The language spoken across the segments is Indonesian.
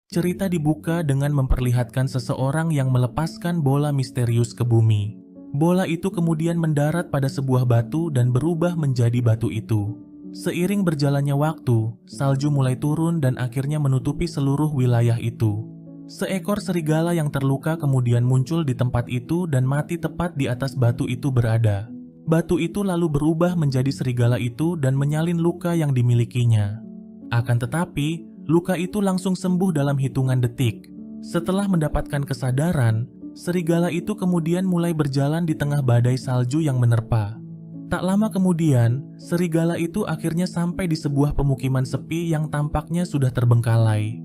Cerita dibuka dengan memperlihatkan seseorang yang melepaskan bola misterius ke bumi. Bola itu kemudian mendarat pada sebuah batu dan berubah menjadi batu itu. Seiring berjalannya waktu, salju mulai turun dan akhirnya menutupi seluruh wilayah itu. Seekor serigala yang terluka kemudian muncul di tempat itu dan mati tepat di atas batu itu berada. Batu itu lalu berubah menjadi serigala itu dan menyalin luka yang dimilikinya. Akan tetapi, luka itu langsung sembuh dalam hitungan detik. Setelah mendapatkan kesadaran, serigala itu kemudian mulai berjalan di tengah badai salju yang menerpa. Tak lama kemudian, serigala itu akhirnya sampai di sebuah pemukiman sepi yang tampaknya sudah terbengkalai.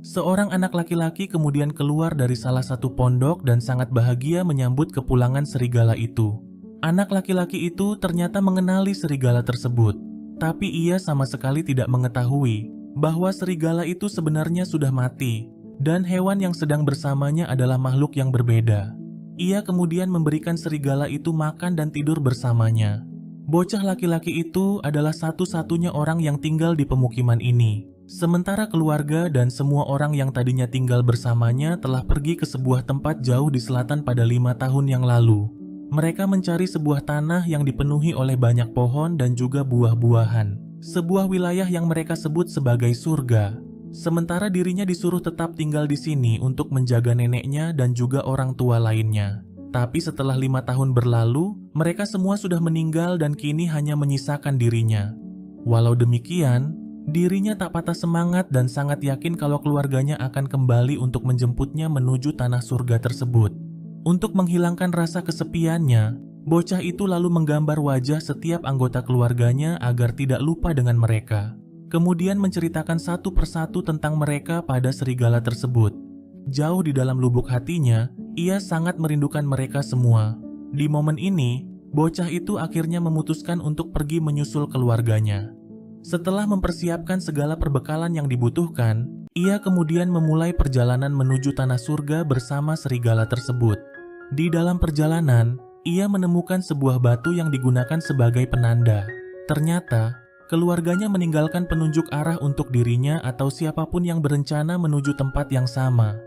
Seorang anak laki-laki kemudian keluar dari salah satu pondok dan sangat bahagia menyambut kepulangan serigala itu. Anak laki-laki itu ternyata mengenali serigala tersebut, tapi ia sama sekali tidak mengetahui bahwa serigala itu sebenarnya sudah mati dan hewan yang sedang bersamanya adalah makhluk yang berbeda. Ia kemudian memberikan serigala itu makan dan tidur bersamanya. Bocah laki-laki itu adalah satu-satunya orang yang tinggal di pemukiman ini. Sementara keluarga dan semua orang yang tadinya tinggal bersamanya telah pergi ke sebuah tempat jauh di selatan pada 5 tahun yang lalu. Mereka mencari sebuah tanah yang dipenuhi oleh banyak pohon dan juga buah-buahan. Sebuah wilayah yang mereka sebut sebagai surga. Sementara dirinya disuruh tetap tinggal di sini untuk menjaga neneknya dan juga orang tua lainnya. Tapi setelah 5 tahun berlalu, mereka semua sudah meninggal dan kini hanya menyisakan dirinya. Walau demikian, dirinya tak patah semangat dan sangat yakin kalau keluarganya akan kembali untuk menjemputnya menuju tanah surga tersebut. Untuk menghilangkan rasa kesepiannya, bocah itu lalu menggambar wajah setiap anggota keluarganya agar tidak lupa dengan mereka. Kemudian menceritakan satu persatu tentang mereka pada serigala tersebut. Jauh di dalam lubuk hatinya, ia sangat merindukan mereka semua. Di momen ini, bocah itu akhirnya memutuskan untuk pergi menyusul keluarganya. Setelah mempersiapkan segala perbekalan yang dibutuhkan, ia kemudian memulai perjalanan menuju tanah surga bersama serigala tersebut. Di dalam perjalanan, ia menemukan sebuah batu yang digunakan sebagai penanda. Ternyata, keluarganya meninggalkan penunjuk arah untuk dirinya atau siapapun yang berencana menuju tempat yang sama.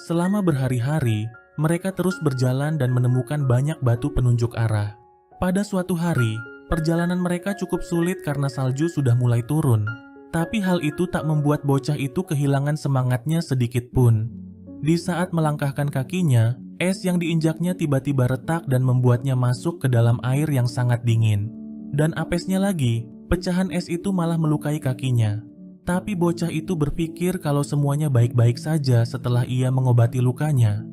Selama berhari-hari, mereka terus berjalan dan menemukan banyak batu penunjuk arah. Pada suatu hari, perjalanan mereka cukup sulit karena salju sudah mulai turun. Tapi hal itu tak membuat bocah itu kehilangan semangatnya sedikit pun. Di saat melangkahkan kakinya, es yang diinjaknya tiba-tiba retak dan membuatnya masuk ke dalam air yang sangat dingin. Dan apesnya lagi, pecahan es itu malah melukai kakinya. Tapi bocah itu berpikir kalau semuanya baik-baik saja setelah ia mengobati lukanya.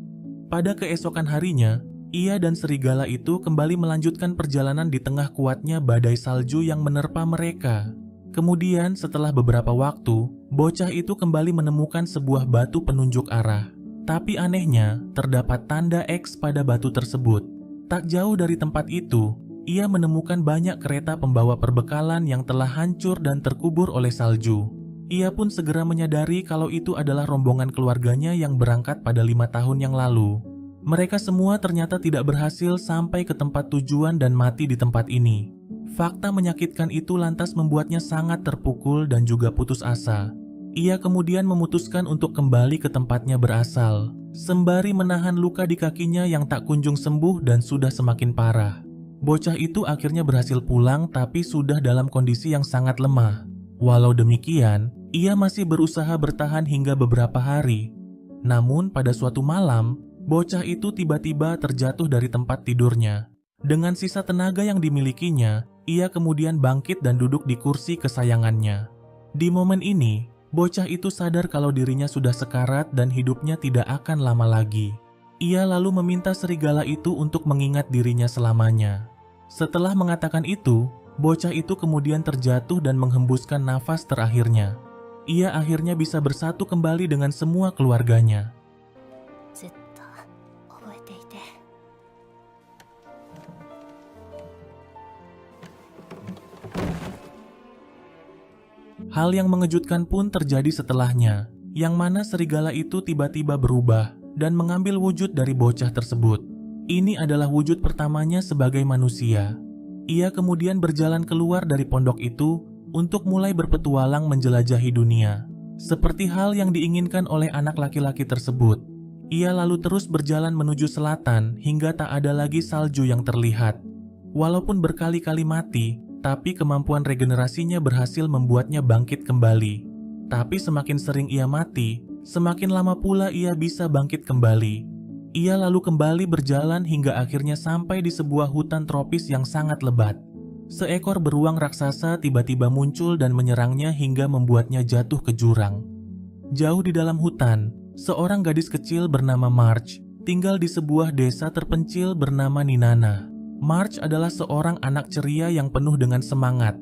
Pada keesokan harinya, ia dan serigala itu kembali melanjutkan perjalanan di tengah kuatnya badai salju yang menerpa mereka. Kemudian setelah beberapa waktu, bocah itu kembali menemukan sebuah batu penunjuk arah. Tapi anehnya, terdapat tanda X pada batu tersebut. Tak jauh dari tempat itu, ia menemukan banyak kereta pembawa perbekalan yang telah hancur dan terkubur oleh salju. Ia pun segera menyadari kalau itu adalah rombongan keluarganya yang berangkat pada 5 tahun yang lalu. Mereka semua ternyata tidak berhasil sampai ke tempat tujuan dan mati di tempat ini. Fakta menyakitkan itu lantas membuatnya sangat terpukul dan juga putus asa. Ia kemudian memutuskan untuk kembali ke tempatnya berasal, sembari menahan luka di kakinya yang tak kunjung sembuh dan sudah semakin parah. Bocah itu akhirnya berhasil pulang tapi sudah dalam kondisi yang sangat lemah. Walau demikian, ia masih berusaha bertahan hingga beberapa hari. Namun pada suatu malam, bocah itu tiba-tiba terjatuh dari tempat tidurnya. Dengan sisa tenaga yang dimilikinya, ia kemudian bangkit dan duduk di kursi kesayangannya. Di momen ini, bocah itu sadar kalau dirinya sudah sekarat dan hidupnya tidak akan lama lagi. Ia lalu meminta serigala itu untuk mengingat dirinya selamanya. Setelah mengatakan itu, bocah itu kemudian terjatuh dan menghembuskan nafas terakhirnya. Ia akhirnya bisa bersatu kembali dengan semua keluarganya. Hal yang mengejutkan pun terjadi setelahnya, yang mana serigala itu tiba-tiba berubah dan mengambil wujud dari bocah tersebut. Ini adalah wujud pertamanya sebagai manusia. Ia kemudian berjalan keluar dari pondok itu untuk mulai berpetualang menjelajahi dunia. Seperti hal yang diinginkan oleh anak laki-laki tersebut, ia lalu terus berjalan menuju selatan hingga tak ada lagi salju yang terlihat. Walaupun berkali-kali mati, tapi kemampuan regenerasinya berhasil membuatnya bangkit kembali. Tapi semakin sering ia mati, semakin lama pula ia bisa bangkit kembali. Ia lalu kembali berjalan hingga akhirnya sampai di sebuah hutan tropis yang sangat lebat. Seekor beruang raksasa tiba-tiba muncul dan menyerangnya hingga membuatnya jatuh ke jurang. Jauh di dalam hutan, seorang gadis kecil bernama Marge tinggal di sebuah desa terpencil bernama Ninana. Marge adalah seorang anak ceria yang penuh dengan semangat.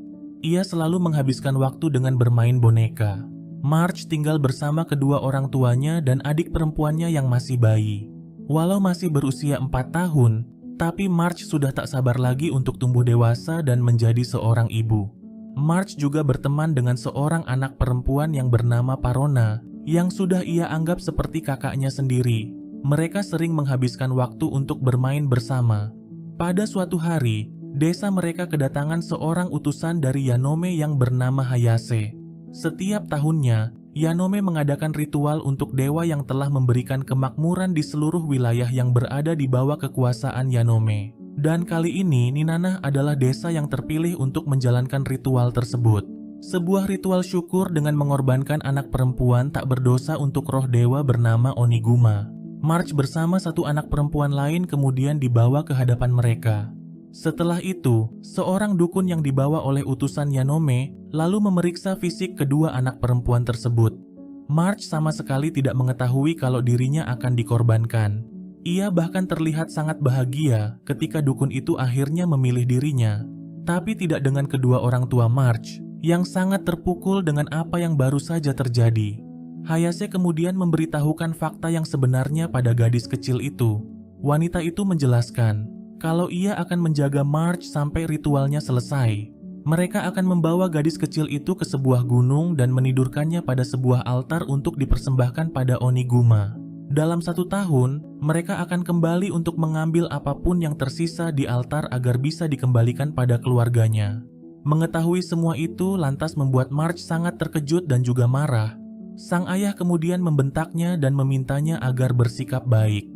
Ia selalu menghabiskan waktu dengan bermain boneka. Marge tinggal bersama kedua orang tuanya dan adik perempuannya yang masih bayi. Walau masih berusia 4 tahun, tapi Marge sudah tak sabar lagi untuk tumbuh dewasa dan menjadi seorang ibu. Marge juga berteman dengan seorang anak perempuan yang bernama Parona, yang sudah ia anggap seperti kakaknya sendiri. Mereka sering menghabiskan waktu untuk bermain bersama. Pada suatu hari, desa mereka kedatangan seorang utusan dari Yanome yang bernama Hayase. Setiap tahunnya, Yanome mengadakan ritual untuk dewa yang telah memberikan kemakmuran di seluruh wilayah yang berada di bawah kekuasaan Yanome. Dan kali ini Ninana adalah desa yang terpilih untuk menjalankan ritual tersebut. Sebuah ritual syukur dengan mengorbankan anak perempuan tak berdosa untuk roh dewa bernama Oniguma. Marge bersama satu anak perempuan lain kemudian dibawa ke hadapan mereka. Setelah itu, seorang dukun yang dibawa oleh utusan Yanome lalu memeriksa fisik kedua anak perempuan tersebut. Marge sama sekali tidak mengetahui kalau dirinya akan dikorbankan. Ia bahkan terlihat sangat bahagia ketika dukun itu akhirnya memilih dirinya. Tapi tidak dengan kedua orang tua Marge, yang sangat terpukul dengan apa yang baru saja terjadi. Hayase kemudian memberitahukan fakta yang sebenarnya pada gadis kecil itu. Wanita itu menjelaskan kalau ia akan menjaga Marge sampai ritualnya selesai. Mereka akan membawa gadis kecil itu ke sebuah gunung dan menidurkannya pada sebuah altar untuk dipersembahkan pada Oniguma. Dalam 1 tahun, mereka akan kembali untuk mengambil apapun yang tersisa di altar agar bisa dikembalikan pada keluarganya. Mengetahui semua itu lantas membuat Marge sangat terkejut dan juga marah. Sang ayah kemudian membentaknya dan memintanya agar bersikap baik.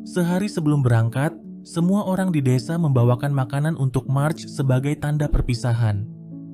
Sehari sebelum berangkat, semua orang di desa membawakan makanan untuk Marge sebagai tanda perpisahan.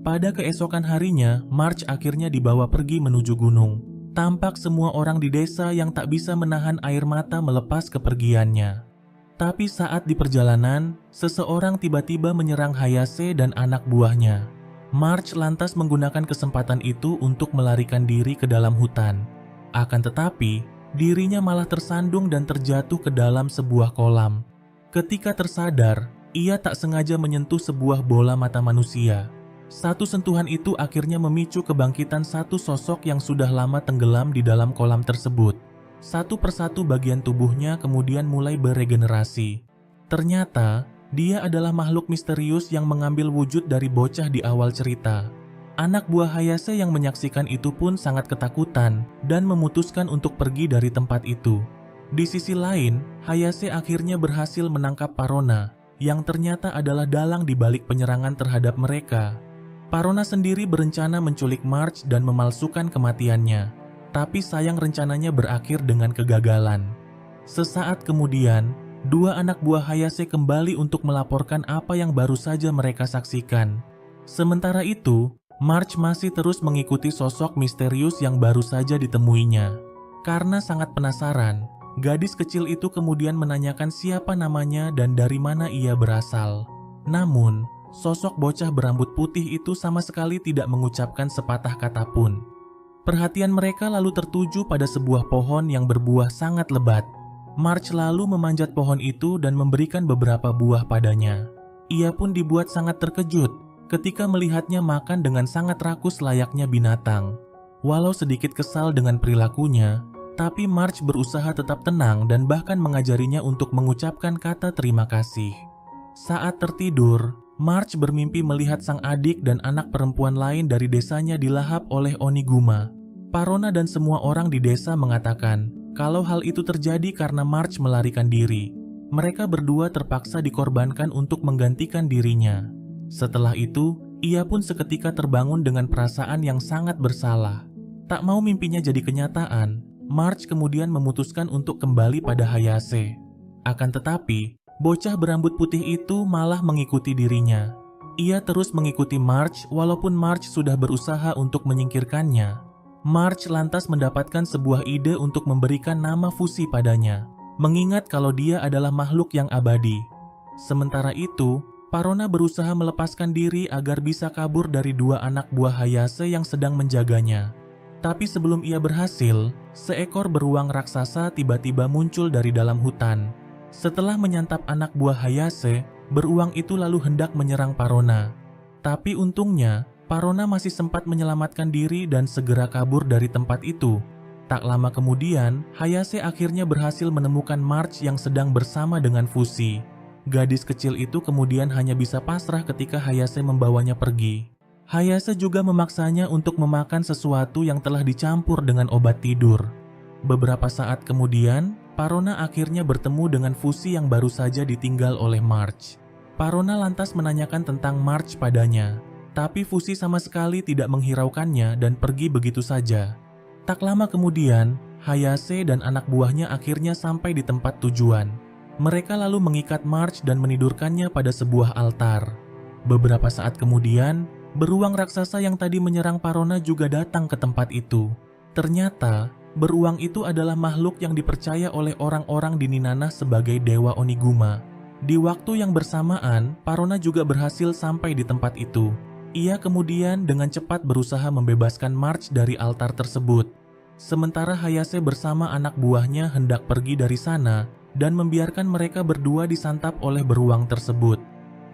Pada keesokan harinya, Marge akhirnya dibawa pergi menuju gunung. Tampak semua orang di desa yang tak bisa menahan air mata melepas kepergiannya. Tapi saat di perjalanan, seseorang tiba-tiba menyerang Hayase dan anak buahnya. Marge lantas menggunakan kesempatan itu untuk melarikan diri ke dalam hutan. Akan tetapi, dirinya malah tersandung dan terjatuh ke dalam sebuah kolam. Ketika tersadar, ia tak sengaja menyentuh sebuah bola mata manusia. Satu sentuhan itu akhirnya memicu kebangkitan satu sosok yang sudah lama tenggelam di dalam kolam tersebut. Satu persatu bagian tubuhnya kemudian mulai beregenerasi. Ternyata, dia adalah makhluk misterius yang mengambil wujud dari bocah di awal cerita. Anak buah Hayase yang menyaksikan itu pun sangat ketakutan dan memutuskan untuk pergi dari tempat itu. Di sisi lain, Hayase akhirnya berhasil menangkap Parona, yang ternyata adalah dalang di balik penyerangan terhadap mereka. Parona sendiri berencana menculik Marge dan memalsukan kematiannya, tapi sayang rencananya berakhir dengan kegagalan. Sesaat kemudian, 2 anak buah Hayase kembali untuk melaporkan apa yang baru saja mereka saksikan. Sementara itu, Marge masih terus mengikuti sosok misterius yang baru saja ditemuinya. Karena sangat penasaran, gadis kecil itu kemudian menanyakan siapa namanya dan dari mana ia berasal. Namun, sosok bocah berambut putih itu sama sekali tidak mengucapkan sepatah kata pun. Perhatian mereka lalu tertuju pada sebuah pohon yang berbuah sangat lebat. Marge lalu memanjat pohon itu dan memberikan beberapa buah padanya. Ia pun dibuat sangat terkejut ketika melihatnya makan dengan sangat rakus layaknya binatang. Walau sedikit kesal dengan perilakunya, tapi Marge berusaha tetap tenang dan bahkan mengajarinya untuk mengucapkan kata terima kasih. Saat tertidur, Marge bermimpi melihat sang adik dan anak perempuan lain dari desanya dilahap oleh Oniguma. Parona dan semua orang di desa mengatakan kalau hal itu terjadi karena Marge melarikan diri. Mereka berdua terpaksa dikorbankan untuk menggantikan dirinya. Setelah itu, ia pun seketika terbangun dengan perasaan yang sangat bersalah. Tak mau mimpinya jadi kenyataan, Marge kemudian memutuskan untuk kembali pada Hayase. Akan tetapi, bocah berambut putih itu malah mengikuti dirinya. Ia terus mengikuti Marge walaupun Marge sudah berusaha untuk menyingkirkannya. Marge lantas mendapatkan sebuah ide untuk memberikan nama Fusi padanya, mengingat kalau dia adalah makhluk yang abadi. Sementara itu, Parona berusaha melepaskan diri agar bisa kabur dari dua anak buah Hayase yang sedang menjaganya. Tapi sebelum ia berhasil, seekor beruang raksasa tiba-tiba muncul dari dalam hutan. Setelah menyantap anak buah Hayase, beruang itu lalu hendak menyerang Parona. Tapi untungnya, Parona masih sempat menyelamatkan diri dan segera kabur dari tempat itu. Tak lama kemudian, Hayase akhirnya berhasil menemukan Marge yang sedang bersama dengan Fusi. Gadis kecil itu kemudian hanya bisa pasrah ketika Hayase membawanya pergi. Hayase juga memaksanya untuk memakan sesuatu yang telah dicampur dengan obat tidur. Beberapa saat kemudian, Parona akhirnya bertemu dengan Fusi yang baru saja ditinggal oleh Marge. Parona lantas menanyakan tentang Marge padanya, tapi Fusi sama sekali tidak menghiraukannya dan pergi begitu saja. Tak lama kemudian, Hayase dan anak buahnya akhirnya sampai di tempat tujuan. Mereka lalu mengikat Marge dan menidurkannya pada sebuah altar. Beberapa saat kemudian, beruang raksasa yang tadi menyerang Parona juga datang ke tempat itu. Ternyata, beruang itu adalah makhluk yang dipercaya oleh orang-orang di Ninana sebagai Dewa Oniguma. Di waktu yang bersamaan, Parona juga berhasil sampai di tempat itu. Ia kemudian dengan cepat berusaha membebaskan Marge dari altar tersebut. Sementara Hayase bersama anak buahnya hendak pergi dari sana dan membiarkan mereka berdua disantap oleh beruang tersebut.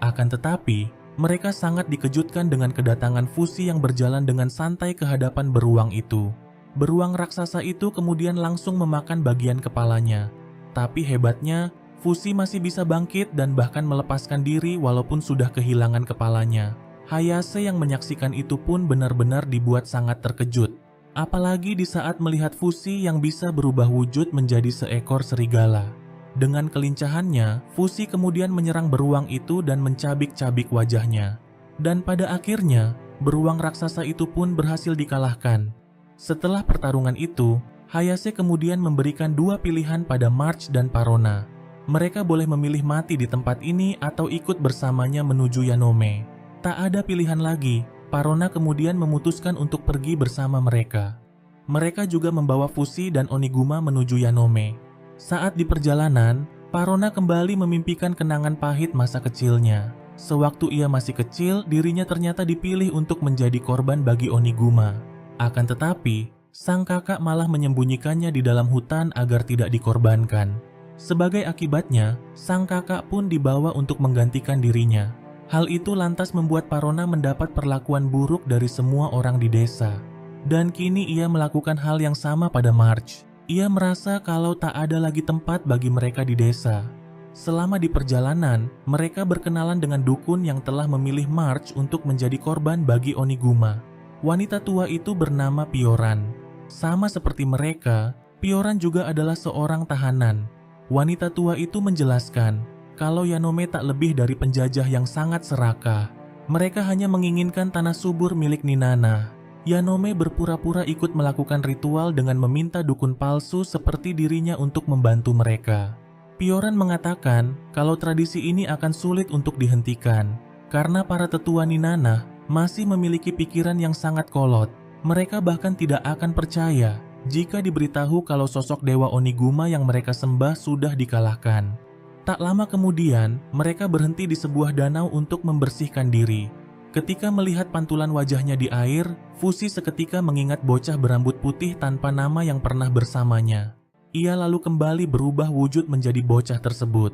Akan tetapi, mereka sangat dikejutkan dengan kedatangan Fusi yang berjalan dengan santai ke hadapan beruang itu. Beruang raksasa itu kemudian langsung memakan bagian kepalanya. Tapi hebatnya, Fusi masih bisa bangkit dan bahkan melepaskan diri walaupun sudah kehilangan kepalanya. Hayase yang menyaksikan itu pun benar-benar dibuat sangat terkejut. Apalagi di saat melihat Fusi yang bisa berubah wujud menjadi seekor serigala. Dengan kelincahannya, Fusi kemudian menyerang beruang itu dan mencabik-cabik wajahnya. Dan pada akhirnya, beruang raksasa itu pun berhasil dikalahkan. Setelah pertarungan itu, Hayase kemudian memberikan dua pilihan pada Marge dan Parona. Mereka boleh memilih mati di tempat ini atau ikut bersamanya menuju Yanome. Tak ada pilihan lagi, Parona kemudian memutuskan untuk pergi bersama mereka. Mereka juga membawa Fusi dan Oniguma menuju Yanome. Saat di perjalanan, Parona kembali memimpikan kenangan pahit masa kecilnya. Sewaktu ia masih kecil, dirinya ternyata dipilih untuk menjadi korban bagi Oniguma. Akan tetapi, sang kakak malah menyembunyikannya di dalam hutan agar tidak dikorbankan. Sebagai akibatnya, sang kakak pun dibawa untuk menggantikan dirinya. Hal itu lantas membuat Parona mendapat perlakuan buruk dari semua orang di desa. Dan kini ia melakukan hal yang sama pada Marge. Ia merasa kalau tak ada lagi tempat bagi mereka di desa. Selama di perjalanan, mereka berkenalan dengan dukun yang telah memilih Marge untuk menjadi korban bagi Oniguma. Wanita tua itu bernama Pioran. Sama seperti mereka, Pioran juga adalah seorang tahanan. Wanita tua itu menjelaskan kalau Yanome tak lebih dari penjajah yang sangat serakah. Mereka hanya menginginkan tanah subur milik Ninana. Yanome berpura-pura ikut melakukan ritual dengan meminta dukun palsu seperti dirinya untuk membantu mereka. Pioran mengatakan kalau tradisi ini akan sulit untuk dihentikan karena para tetua Ninana masih memiliki pikiran yang sangat kolot. Mereka bahkan tidak akan percaya jika diberitahu kalau sosok Dewa Oniguma yang mereka sembah sudah dikalahkan. Tak lama kemudian, mereka berhenti di sebuah danau untuk membersihkan diri. Ketika melihat pantulan wajahnya di air, Fusi seketika mengingat bocah berambut putih tanpa nama yang pernah bersamanya. Ia lalu kembali berubah wujud menjadi bocah tersebut.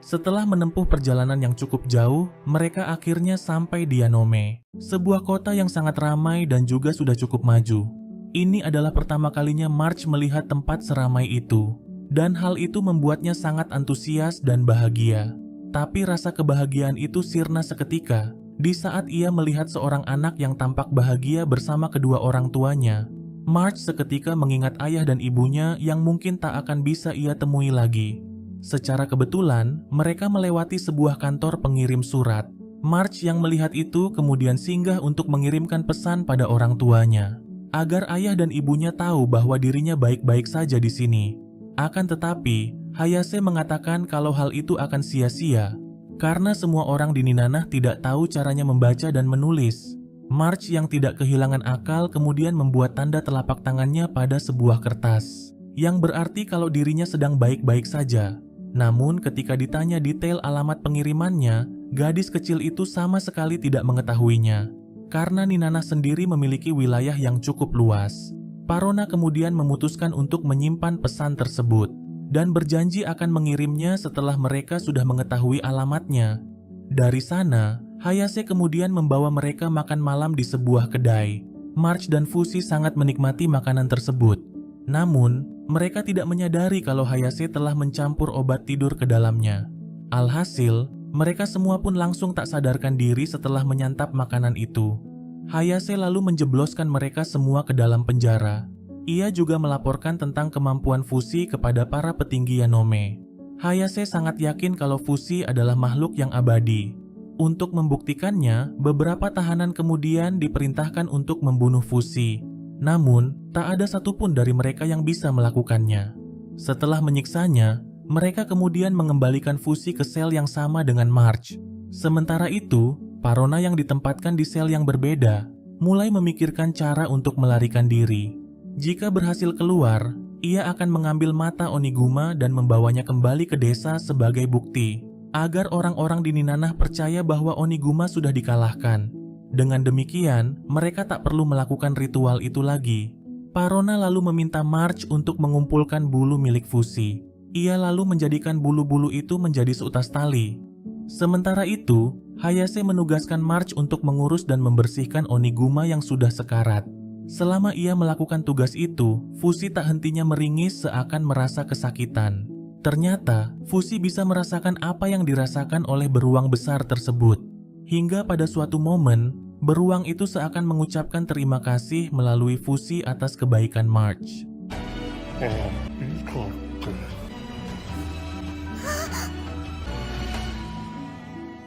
Setelah menempuh perjalanan yang cukup jauh, mereka akhirnya sampai di Yanome, sebuah kota yang sangat ramai dan juga sudah cukup maju. Ini adalah pertama kalinya Marge melihat tempat seramai itu, dan hal itu membuatnya sangat antusias dan bahagia. Tapi rasa kebahagiaan itu sirna seketika di saat ia melihat seorang anak yang tampak bahagia bersama kedua orang tuanya. Marge seketika mengingat ayah dan ibunya yang mungkin tak akan bisa ia temui lagi. Secara kebetulan, mereka melewati sebuah kantor pengirim surat. Marge yang melihat itu kemudian singgah untuk mengirimkan pesan pada orang tuanya. agar ayah dan ibunya tahu bahwa dirinya baik-baik saja di sini. Akan tetapi, Hayase mengatakan kalau hal itu akan sia-sia karena semua orang di Ninanah tidak tahu caranya membaca dan menulis. March yang tidak kehilangan akal kemudian membuat tanda telapak tangannya pada sebuah kertas, yang berarti kalau dirinya sedang baik-baik saja. Namun ketika ditanya detail alamat pengirimannya, gadis kecil itu sama sekali tidak mengetahuinya. Karena Ninanah sendiri memiliki wilayah yang cukup luas, Parona kemudian memutuskan untuk menyimpan pesan tersebut dan berjanji akan mengirimnya setelah mereka sudah mengetahui alamatnya. Dari sana, Hayase kemudian membawa mereka makan malam di sebuah kedai. March dan Fushi sangat menikmati makanan tersebut. Namun, mereka tidak menyadari kalau Hayase telah mencampur obat tidur ke dalamnya. Alhasil, mereka semua pun langsung tak sadarkan diri setelah menyantap makanan itu. Hayase lalu menjebloskan mereka semua ke dalam penjara. Ia juga melaporkan tentang kemampuan Fushi kepada para petinggi Yanome. Hayase sangat yakin kalau Fushi adalah makhluk yang abadi. Untuk membuktikannya, beberapa tahanan kemudian diperintahkan untuk membunuh Fushi. Namun, tak ada satupun dari mereka yang bisa melakukannya. Setelah menyiksanya, mereka kemudian mengembalikan Fushi ke sel yang sama dengan March. Sementara itu, Parona yang ditempatkan di sel yang berbeda mulai memikirkan cara untuk melarikan diri. Jika berhasil keluar, ia akan mengambil mata Oniguma dan membawanya kembali ke desa sebagai bukti, agar orang-orang di Ninanah percaya bahwa Oniguma sudah dikalahkan. Dengan demikian, mereka tak perlu melakukan ritual itu lagi. Parona lalu meminta March untuk mengumpulkan bulu milik Fushi. Ia lalu menjadikan bulu-bulu itu menjadi seutas tali. Sementara itu, Hayase menugaskan March untuk mengurus dan membersihkan Oniguma yang sudah sekarat. Selama ia melakukan tugas itu, Fushi tak hentinya meringis seakan merasa kesakitan. Ternyata, Fushi bisa merasakan apa yang dirasakan oleh beruang besar tersebut. Hingga pada suatu momen, beruang itu seakan mengucapkan terima kasih melalui Fushi atas kebaikan March.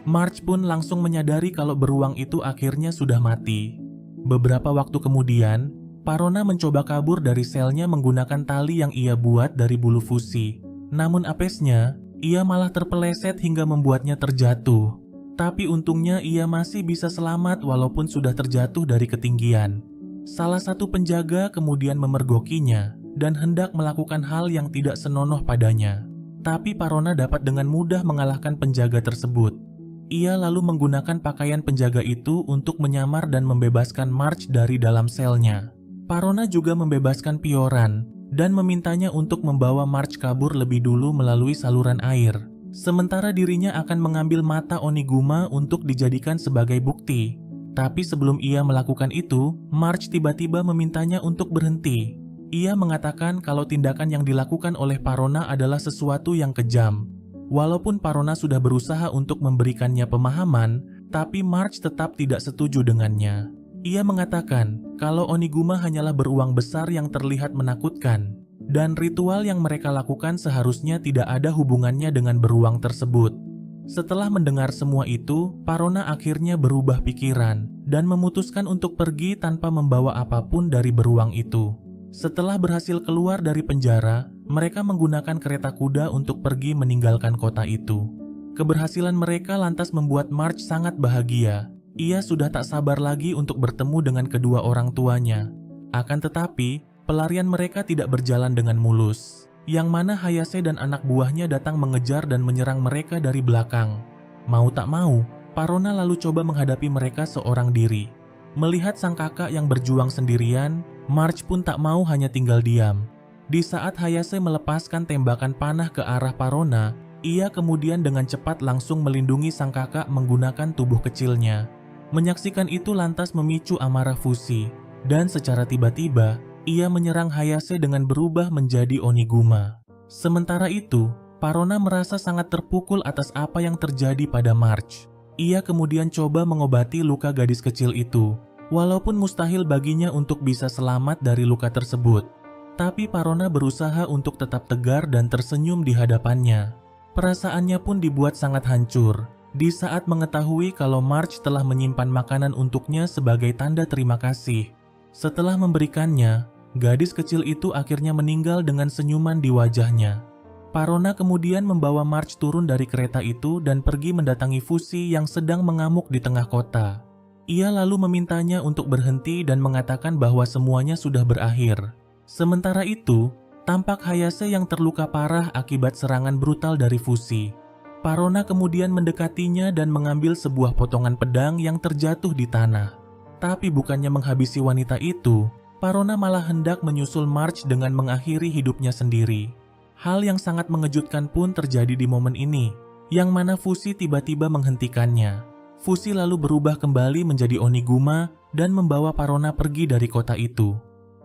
March pun langsung menyadari kalau beruang itu akhirnya sudah mati. Beberapa waktu kemudian, Parona mencoba kabur dari selnya menggunakan tali yang ia buat dari bulu Fushi. Namun apesnya, ia malah terpeleset hingga membuatnya terjatuh. Tapi untungnya ia masih bisa selamat walaupun sudah terjatuh dari ketinggian. Salah satu penjaga kemudian memergokinya dan hendak melakukan hal yang tidak senonoh padanya. Tapi Parona dapat dengan mudah mengalahkan penjaga tersebut. Ia lalu menggunakan pakaian penjaga itu untuk menyamar dan membebaskan March dari dalam selnya. Parona juga membebaskan Pioran dan memintanya untuk membawa March kabur lebih dulu melalui saluran air. Sementara dirinya akan mengambil mata Oniguma untuk dijadikan sebagai bukti. Tapi sebelum ia melakukan itu, March tiba-tiba memintanya untuk berhenti. Ia mengatakan kalau tindakan yang dilakukan oleh Parona adalah sesuatu yang kejam. Walaupun Parona sudah berusaha untuk memberikannya pemahaman, tapi March tetap tidak setuju dengannya. Ia mengatakan kalau Oniguma hanyalah beruang besar yang terlihat menakutkan, dan ritual yang mereka lakukan seharusnya tidak ada hubungannya dengan beruang tersebut. Setelah mendengar semua itu, Parona akhirnya berubah pikiran dan memutuskan untuk pergi tanpa membawa apapun dari beruang itu. Setelah berhasil keluar dari penjara, mereka menggunakan kereta kuda untuk pergi meninggalkan kota itu. Keberhasilan mereka lantas membuat March sangat bahagia. Ia sudah tak sabar lagi untuk bertemu dengan kedua orang tuanya. Akan tetapi, pelarian mereka tidak berjalan dengan mulus, yang mana Hayase dan anak buahnya datang mengejar dan menyerang mereka dari belakang. Mau tak mau, Parona lalu coba menghadapi mereka seorang diri. Melihat sang kakak yang berjuang sendirian, March pun tak mau hanya tinggal diam. Di saat Hayase melepaskan tembakan panah ke arah Parona, ia kemudian dengan cepat langsung melindungi sang kakak menggunakan tubuh kecilnya. Menyaksikan itu lantas memicu amarah Fushi, dan secara tiba-tiba, ia menyerang Hayase dengan berubah menjadi Oniguma. Sementara itu, Parona merasa sangat terpukul atas apa yang terjadi pada March. Ia kemudian coba mengobati luka gadis kecil itu, walaupun mustahil baginya untuk bisa selamat dari luka tersebut. Tapi Parona berusaha untuk tetap tegar dan tersenyum di hadapannya. Perasaannya pun dibuat sangat hancur di saat mengetahui kalau March telah menyimpan makanan untuknya sebagai tanda terima kasih. Setelah memberikannya, gadis kecil itu akhirnya meninggal dengan senyuman di wajahnya. Parona kemudian membawa Marge turun dari kereta itu dan pergi mendatangi Fushi yang sedang mengamuk di tengah kota. Ia lalu memintanya untuk berhenti dan mengatakan bahwa semuanya sudah berakhir. Sementara itu, tampak Hayase yang terluka parah akibat serangan brutal dari Fushi. Parona kemudian mendekatinya dan mengambil sebuah potongan pedang yang terjatuh di tanah. Tapi bukannya menghabisi wanita itu, Parona malah hendak menyusul Marge dengan mengakhiri hidupnya sendiri. Hal yang sangat mengejutkan pun terjadi di momen ini, yang mana Fushi tiba-tiba menghentikannya. Fushi lalu berubah kembali menjadi Oniguma dan membawa Parona pergi dari kota itu.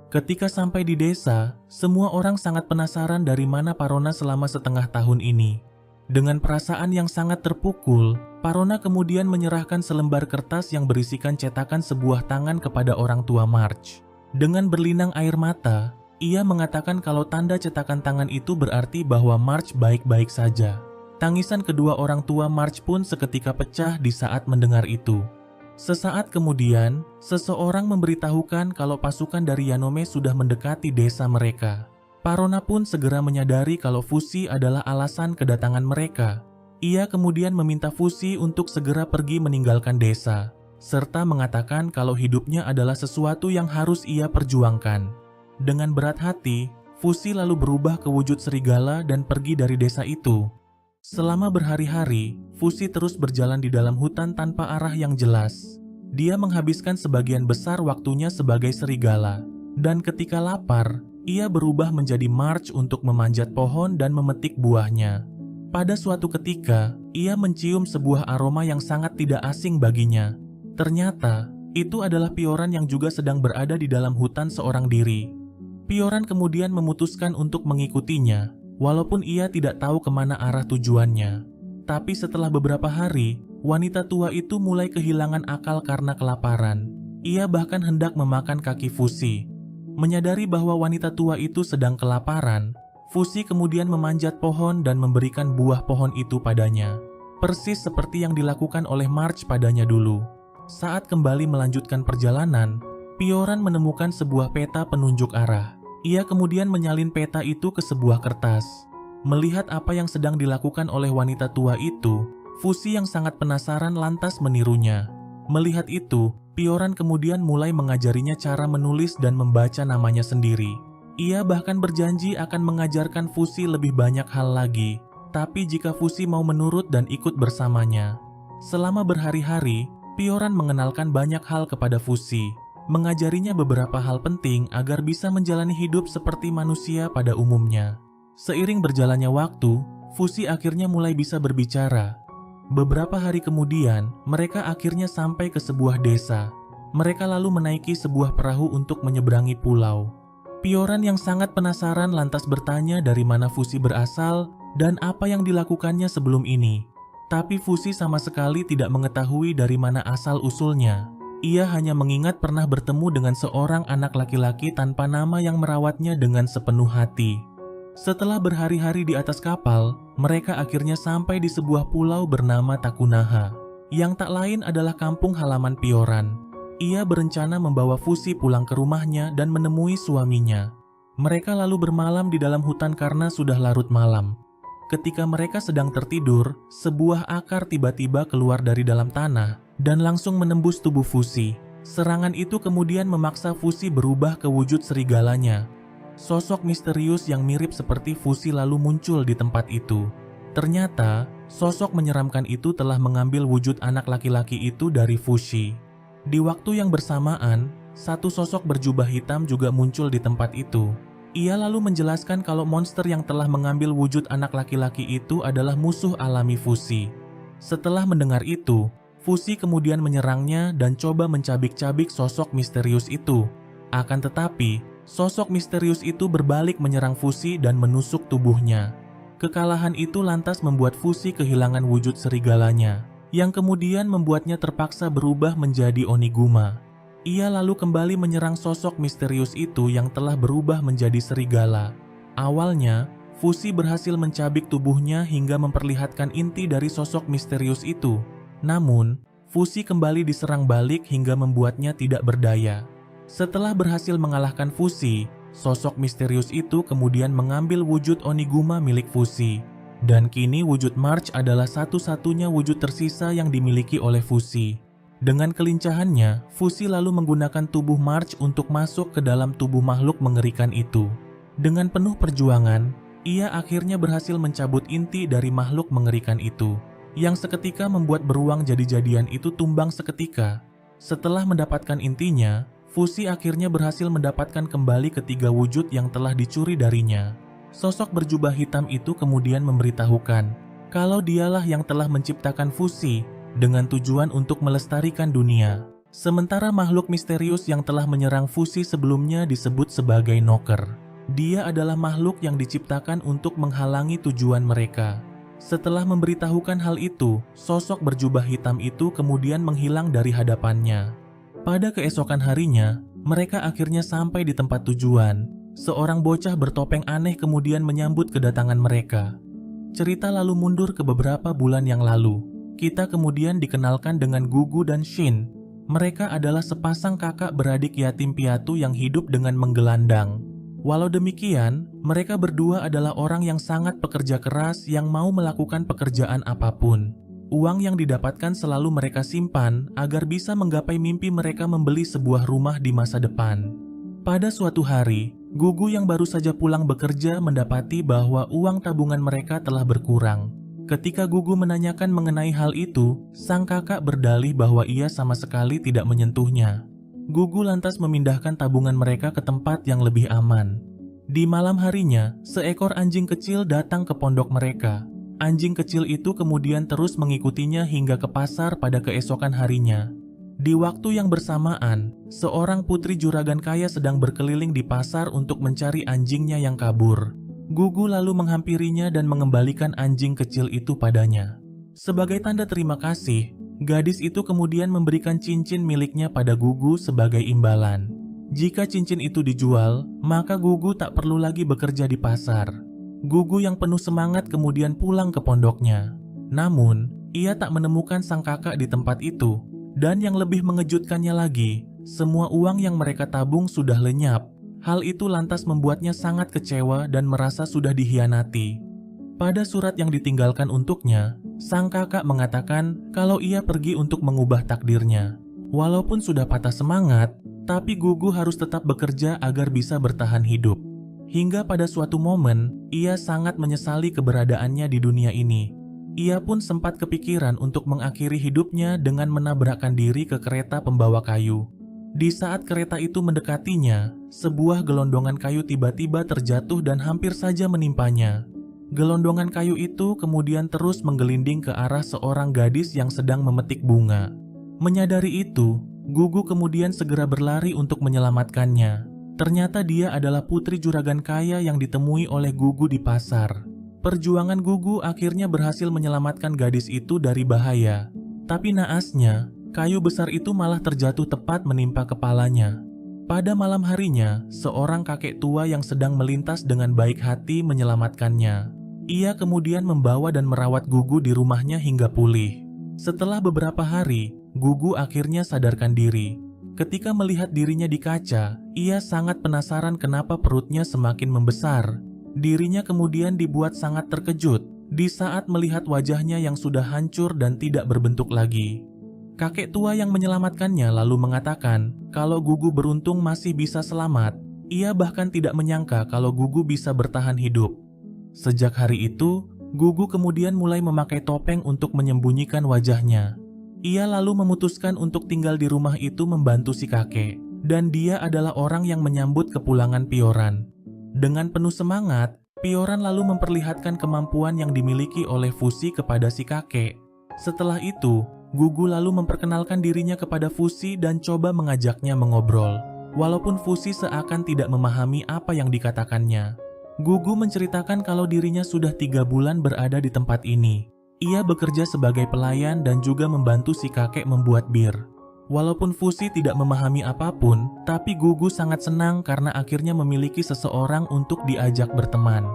Ketika sampai di desa, semua orang sangat penasaran dari mana Parona selama setengah tahun ini. Dengan perasaan yang sangat terpukul, Parona kemudian menyerahkan selembar kertas yang berisikan cetakan sebuah tangan kepada orang tua Marge. Dengan berlinang air mata, ia mengatakan kalau tanda cetakan tangan itu berarti bahwa Marge baik-baik saja. Tangisan kedua orang tua Marge pun seketika pecah di saat mendengar itu. Sesaat kemudian, seseorang memberitahukan kalau pasukan dari Yanome sudah mendekati desa mereka. Parona pun segera menyadari kalau Fushi adalah alasan kedatangan mereka. Ia kemudian meminta Fushi untuk segera pergi meninggalkan desa, serta mengatakan kalau hidupnya adalah sesuatu yang harus ia perjuangkan. Dengan berat hati, Fushi lalu berubah ke wujud serigala dan pergi dari desa itu. Selama berhari-hari, Fushi terus berjalan di dalam hutan tanpa arah yang jelas. Dia menghabiskan sebagian besar waktunya sebagai serigala, dan ketika lapar, ia berubah menjadi Marge untuk memanjat pohon dan memetik buahnya. Pada suatu ketika, ia mencium sebuah aroma yang sangat tidak asing baginya. Ternyata, itu adalah Pioran yang juga sedang berada di dalam hutan seorang diri. Pioran kemudian memutuskan untuk mengikutinya, walaupun ia tidak tahu kemana arah tujuannya. Tapi setelah beberapa hari, wanita tua itu mulai kehilangan akal karena kelaparan. Ia bahkan hendak memakan kaki Fushi. Menyadari bahwa wanita tua itu sedang kelaparan, Fushi kemudian memanjat pohon dan memberikan buah pohon itu padanya. Persis seperti yang dilakukan oleh Marge padanya dulu. Saat kembali melanjutkan perjalanan, Pioran menemukan sebuah peta penunjuk arah. Ia kemudian menyalin peta itu ke sebuah kertas. Melihat apa yang sedang dilakukan oleh wanita tua itu, Fushi yang sangat penasaran lantas menirunya. Melihat itu, Pioran kemudian mulai mengajarinya cara menulis dan membaca namanya sendiri. Ia bahkan berjanji akan mengajarkan Fushi lebih banyak hal lagi, tapi jika Fushi mau menurut dan ikut bersamanya. Selama berhari-hari, Pioran mengenalkan banyak hal kepada Fushi, mengajarinya beberapa hal penting agar bisa menjalani hidup seperti manusia pada umumnya. Seiring berjalannya waktu, Fushi akhirnya mulai bisa berbicara. Beberapa hari kemudian, mereka akhirnya sampai ke sebuah desa. Mereka lalu menaiki sebuah perahu untuk menyeberangi pulau. Pioran yang sangat penasaran lantas bertanya dari mana Fushi berasal dan apa yang dilakukannya sebelum ini. Tapi Fushi sama sekali tidak mengetahui dari mana asal-usulnya. Ia hanya mengingat pernah bertemu dengan seorang anak laki-laki tanpa nama yang merawatnya dengan sepenuh hati. Setelah berhari-hari di atas kapal, mereka akhirnya sampai di sebuah pulau bernama Takunaha, yang tak lain adalah kampung halaman Pioran. Ia berencana membawa Fushi pulang ke rumahnya dan menemui suaminya. Mereka lalu bermalam di dalam hutan karena sudah larut malam. Ketika mereka sedang tertidur, sebuah akar tiba-tiba keluar dari dalam tanah dan langsung menembus tubuh Fushi. Serangan itu kemudian memaksa Fushi berubah ke wujud serigalanya. Sosok misterius yang mirip seperti Fushi lalu muncul di tempat itu. Ternyata, sosok menyeramkan itu telah mengambil wujud anak laki-laki itu dari Fushi. Di waktu yang bersamaan, satu sosok berjubah hitam juga muncul di tempat itu. Ia lalu menjelaskan kalau monster yang telah mengambil wujud anak laki-laki itu adalah musuh alami Fushi. Setelah mendengar itu, Fushi kemudian menyerangnya dan coba mencabik-cabik sosok misterius itu. Akan tetapi, sosok misterius itu berbalik menyerang Fushi dan menusuk tubuhnya. Kekalahan itu lantas membuat Fushi kehilangan wujud serigalanya, yang kemudian membuatnya terpaksa berubah menjadi Oniguma. Ia lalu kembali menyerang sosok misterius itu yang telah berubah menjadi serigala. Awalnya, Fushi berhasil mencabik tubuhnya hingga memperlihatkan inti dari sosok misterius itu. Namun, Fushi kembali diserang balik hingga membuatnya tidak berdaya. Setelah berhasil mengalahkan Fushi, sosok misterius itu kemudian mengambil wujud Oniguma milik Fushi. Dan kini wujud March adalah satu-satunya wujud tersisa yang dimiliki oleh Fushi. Dengan kelincahannya, Fushi lalu menggunakan tubuh March untuk masuk ke dalam tubuh makhluk mengerikan itu. Dengan penuh perjuangan, ia akhirnya berhasil mencabut inti dari makhluk mengerikan itu, yang seketika membuat beruang jadi-jadian itu tumbang seketika. Setelah mendapatkan intinya, Fushi akhirnya berhasil mendapatkan kembali ketiga wujud yang telah dicuri darinya. Sosok berjubah hitam itu kemudian memberitahukan kalau dialah yang telah menciptakan Fushi dengan tujuan untuk melestarikan dunia. Sementara makhluk misterius yang telah menyerang Fushi sebelumnya disebut sebagai Knocker. Dia adalah makhluk yang diciptakan untuk menghalangi tujuan mereka. Setelah memberitahukan hal itu, sosok berjubah hitam itu kemudian menghilang dari hadapannya. Pada keesokan harinya, mereka akhirnya sampai di tempat tujuan. Seorang bocah bertopeng aneh kemudian menyambut kedatangan mereka. Cerita lalu mundur ke beberapa bulan yang lalu. Kita kemudian dikenalkan dengan Gugu dan Shin. Mereka adalah sepasang kakak beradik yatim piatu yang hidup dengan menggelandang. Walau demikian, mereka berdua adalah orang yang sangat pekerja keras yang mau melakukan pekerjaan apapun. Uang yang didapatkan selalu mereka simpan agar bisa menggapai mimpi mereka membeli sebuah rumah di masa depan. Pada suatu hari, Gugu yang baru saja pulang bekerja mendapati bahwa uang tabungan mereka telah berkurang. Ketika Gugu menanyakan mengenai hal itu, sang kakak berdalih bahwa ia sama sekali tidak menyentuhnya. Gugu lantas memindahkan tabungan mereka ke tempat yang lebih aman. Di malam harinya, seekor anjing kecil datang ke pondok mereka. Anjing kecil itu kemudian terus mengikutinya hingga ke pasar pada keesokan harinya. Di waktu yang bersamaan, seorang putri juragan kaya sedang berkeliling di pasar untuk mencari anjingnya yang kabur. Gugu lalu menghampirinya dan mengembalikan anjing kecil itu padanya. Sebagai tanda terima kasih, gadis itu kemudian memberikan cincin miliknya pada Gugu sebagai imbalan. Jika cincin itu dijual, maka Gugu tak perlu lagi bekerja di pasar. Gugu yang penuh semangat kemudian pulang ke pondoknya. Namun, ia tak menemukan sang kakak di tempat itu. Dan yang lebih mengejutkannya lagi, semua uang yang mereka tabung sudah lenyap. Hal itu lantas membuatnya sangat kecewa dan merasa sudah dikhianati. Pada surat yang ditinggalkan untuknya, sang kakak mengatakan kalau ia pergi untuk mengubah takdirnya. Walaupun sudah patah semangat, tapi Gugu harus tetap bekerja agar bisa bertahan hidup. Hingga pada suatu momen, ia sangat menyesali keberadaannya di dunia ini. Ia pun sempat kepikiran untuk mengakhiri hidupnya dengan menabrakkan diri ke kereta pembawa kayu. Di saat kereta itu mendekatinya, sebuah gelondongan kayu tiba-tiba terjatuh dan hampir saja menimpanya. Gelondongan kayu itu kemudian terus menggelinding ke arah seorang gadis yang sedang memetik bunga. Menyadari itu, Gugu kemudian segera berlari untuk menyelamatkannya. Ternyata dia adalah putri juragan kaya yang ditemui oleh Gugu di pasar. Perjuangan Gugu akhirnya berhasil menyelamatkan gadis itu dari bahaya. Tapi naasnya, kayu besar itu malah terjatuh tepat menimpa kepalanya. Pada malam harinya, seorang kakek tua yang sedang melintas dengan baik hati menyelamatkannya. Ia kemudian membawa dan merawat Gugu di rumahnya hingga pulih. Setelah beberapa hari, Gugu akhirnya sadarkan diri. Ketika melihat dirinya di kaca, ia sangat penasaran kenapa perutnya semakin membesar. Dirinya kemudian dibuat sangat terkejut di saat melihat wajahnya yang sudah hancur dan tidak berbentuk lagi. Kakek tua yang menyelamatkannya lalu mengatakan kalau Gugu beruntung masih bisa selamat. Ia bahkan tidak menyangka kalau Gugu bisa bertahan hidup. Sejak hari itu, Gugu kemudian mulai memakai topeng untuk menyembunyikan wajahnya. Ia lalu memutuskan untuk tinggal di rumah itu membantu si kakek, dan dia adalah orang yang menyambut kepulangan Pioran. Dengan penuh semangat, Pioran lalu memperlihatkan kemampuan yang dimiliki oleh Fushi kepada si kakek. Setelah itu, Gugu lalu memperkenalkan dirinya kepada Fushi dan coba mengajaknya mengobrol. Walaupun Fushi seakan tidak memahami apa yang dikatakannya. Gugu menceritakan kalau dirinya sudah 3 bulan berada di tempat ini. Ia bekerja sebagai pelayan dan juga membantu si kakek membuat bir. Walaupun Fushi tidak memahami apapun, tapi Gugu sangat senang karena akhirnya memiliki seseorang untuk diajak berteman.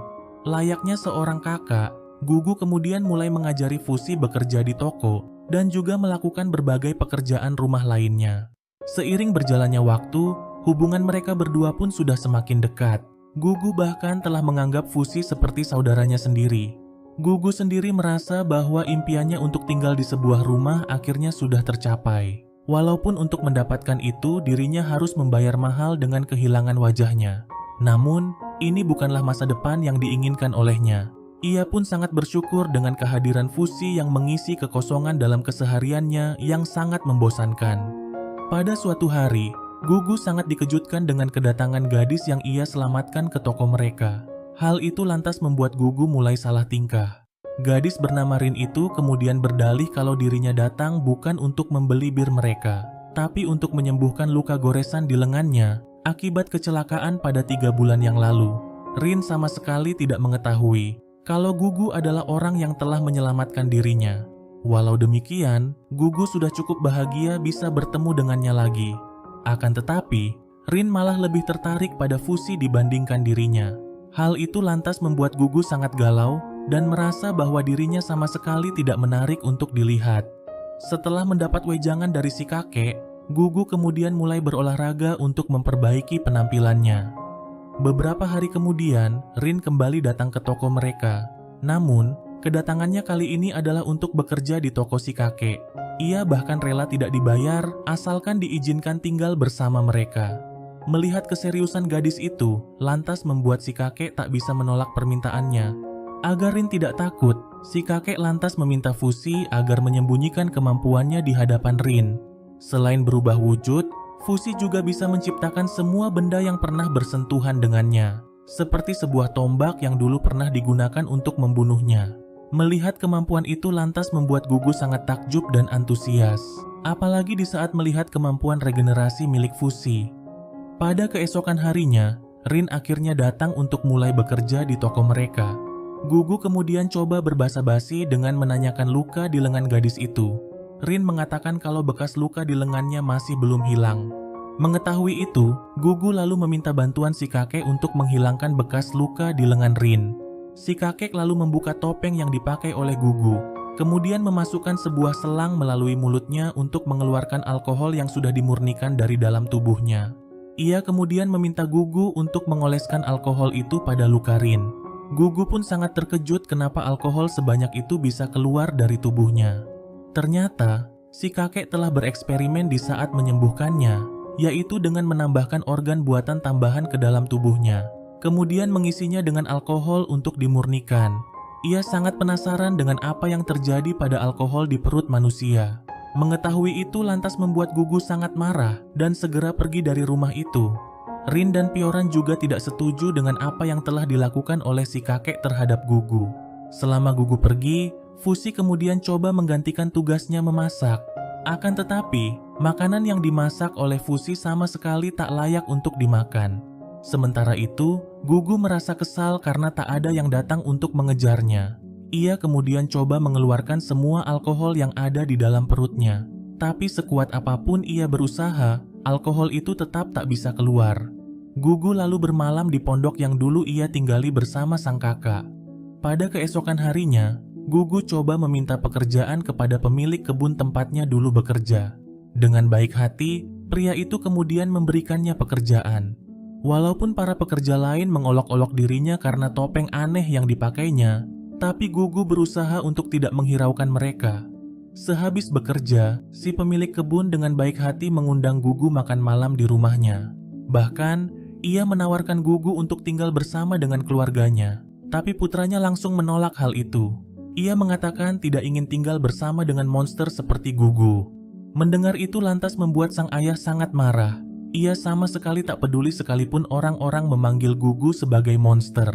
Layaknya seorang kakak, Gugu kemudian mulai mengajari Fushi bekerja di toko dan juga melakukan berbagai pekerjaan rumah lainnya. Seiring berjalannya waktu, Hubungan mereka berdua pun sudah semakin dekat. Gugu bahkan telah menganggap Fusi seperti saudaranya sendiri. Gugu sendiri merasa bahwa impiannya untuk tinggal di sebuah rumah akhirnya sudah tercapai. Walaupun untuk mendapatkan itu dirinya harus membayar mahal dengan kehilangan wajahnya. Namun, ini bukanlah masa depan yang diinginkan olehnya. Ia pun sangat bersyukur dengan kehadiran Fusi yang mengisi kekosongan dalam kesehariannya yang sangat membosankan. Pada suatu hari, Gugu sangat dikejutkan dengan kedatangan gadis yang ia selamatkan ke toko mereka. Hal itu lantas membuat Gugu mulai salah tingkah. Gadis bernama Rin itu kemudian berdalih kalau dirinya datang bukan untuk membeli bir mereka, tapi untuk menyembuhkan luka goresan di lengannya akibat kecelakaan pada 3 bulan yang lalu. Rin sama sekali tidak mengetahui kalau Gugu adalah orang yang telah menyelamatkan dirinya. Walau demikian, Gugu sudah cukup bahagia bisa bertemu dengannya lagi. Akan tetapi, Rin malah lebih tertarik pada Fusi dibandingkan dirinya. Hal itu lantas membuat Gugu sangat galau dan merasa bahwa dirinya sama sekali tidak menarik untuk dilihat. Setelah mendapat wejangan dari si kakek, Gugu kemudian mulai berolahraga untuk memperbaiki penampilannya. Beberapa hari kemudian, Rin kembali datang ke toko mereka. Namun, kedatangannya kali ini adalah untuk bekerja di toko si kakek. Ia bahkan rela tidak dibayar asalkan diizinkan tinggal bersama mereka. Melihat keseriusan gadis itu, lantas membuat si kakek tak bisa menolak permintaannya. Agar Rin tidak takut, si kakek lantas meminta Fusi agar menyembunyikan kemampuannya di hadapan Rin. Selain berubah wujud, Fusi juga bisa menciptakan semua benda yang pernah bersentuhan dengannya, seperti sebuah tombak yang dulu pernah digunakan untuk membunuhnya. Melihat kemampuan itu lantas membuat Gugu sangat takjub dan antusias, apalagi di saat melihat kemampuan regenerasi milik Fusi. Pada keesokan harinya, Rin akhirnya datang untuk mulai bekerja di toko mereka. Gugu kemudian coba berbasa-basi dengan menanyakan luka di lengan gadis itu. Rin mengatakan kalau bekas luka di lengannya masih belum hilang. Mengetahui itu, Gugu lalu meminta bantuan si kakek untuk menghilangkan bekas luka di lengan Rin. Si kakek lalu membuka topeng yang dipakai oleh Gugu, kemudian memasukkan sebuah selang melalui mulutnya untuk mengeluarkan alkohol yang sudah dimurnikan dari dalam tubuhnya. Ia kemudian meminta Gugu untuk mengoleskan alkohol itu pada luka Rin. Gugu pun sangat terkejut kenapa alkohol sebanyak itu bisa keluar dari tubuhnya. Ternyata, si kakek telah bereksperimen di saat menyembuhkannya, yaitu dengan menambahkan organ buatan tambahan ke dalam tubuhnya, kemudian mengisinya dengan alkohol untuk dimurnikan. Ia sangat penasaran dengan apa yang terjadi pada alkohol di perut manusia. Mengetahui itu lantas membuat Gugu sangat marah dan segera pergi dari rumah itu. Rin dan Pioran juga tidak setuju dengan apa yang telah dilakukan oleh si kakek terhadap Gugu. Selama Gugu pergi, Fusi kemudian coba menggantikan tugasnya memasak. Akan tetapi, makanan yang dimasak oleh Fusi sama sekali tak layak untuk dimakan. Sementara itu, Gugu merasa kesal karena tak ada yang datang untuk mengejarnya. Ia kemudian coba mengeluarkan semua alkohol yang ada di dalam perutnya. Tapi sekuat apapun ia berusaha, alkohol itu tetap tak bisa keluar. Gugu lalu bermalam di pondok yang dulu ia tinggali bersama sang kakak. Pada keesokan harinya, Gugu coba meminta pekerjaan kepada pemilik kebun tempatnya dulu bekerja. Dengan baik hati, pria itu kemudian memberikannya pekerjaan. Walaupun para pekerja lain mengolok-olok dirinya karena topeng aneh yang dipakainya, tapi Gugu berusaha untuk tidak menghiraukan mereka. Sehabis bekerja, si pemilik kebun dengan baik hati mengundang Gugu makan malam di rumahnya. Bahkan, ia menawarkan Gugu untuk tinggal bersama dengan keluarganya, tapi putranya langsung menolak hal itu. Ia mengatakan tidak ingin tinggal bersama dengan monster seperti Gugu. Mendengar itu lantas membuat sang ayah sangat marah. Ia sama sekali tak peduli sekalipun orang-orang memanggil Gugu sebagai monster.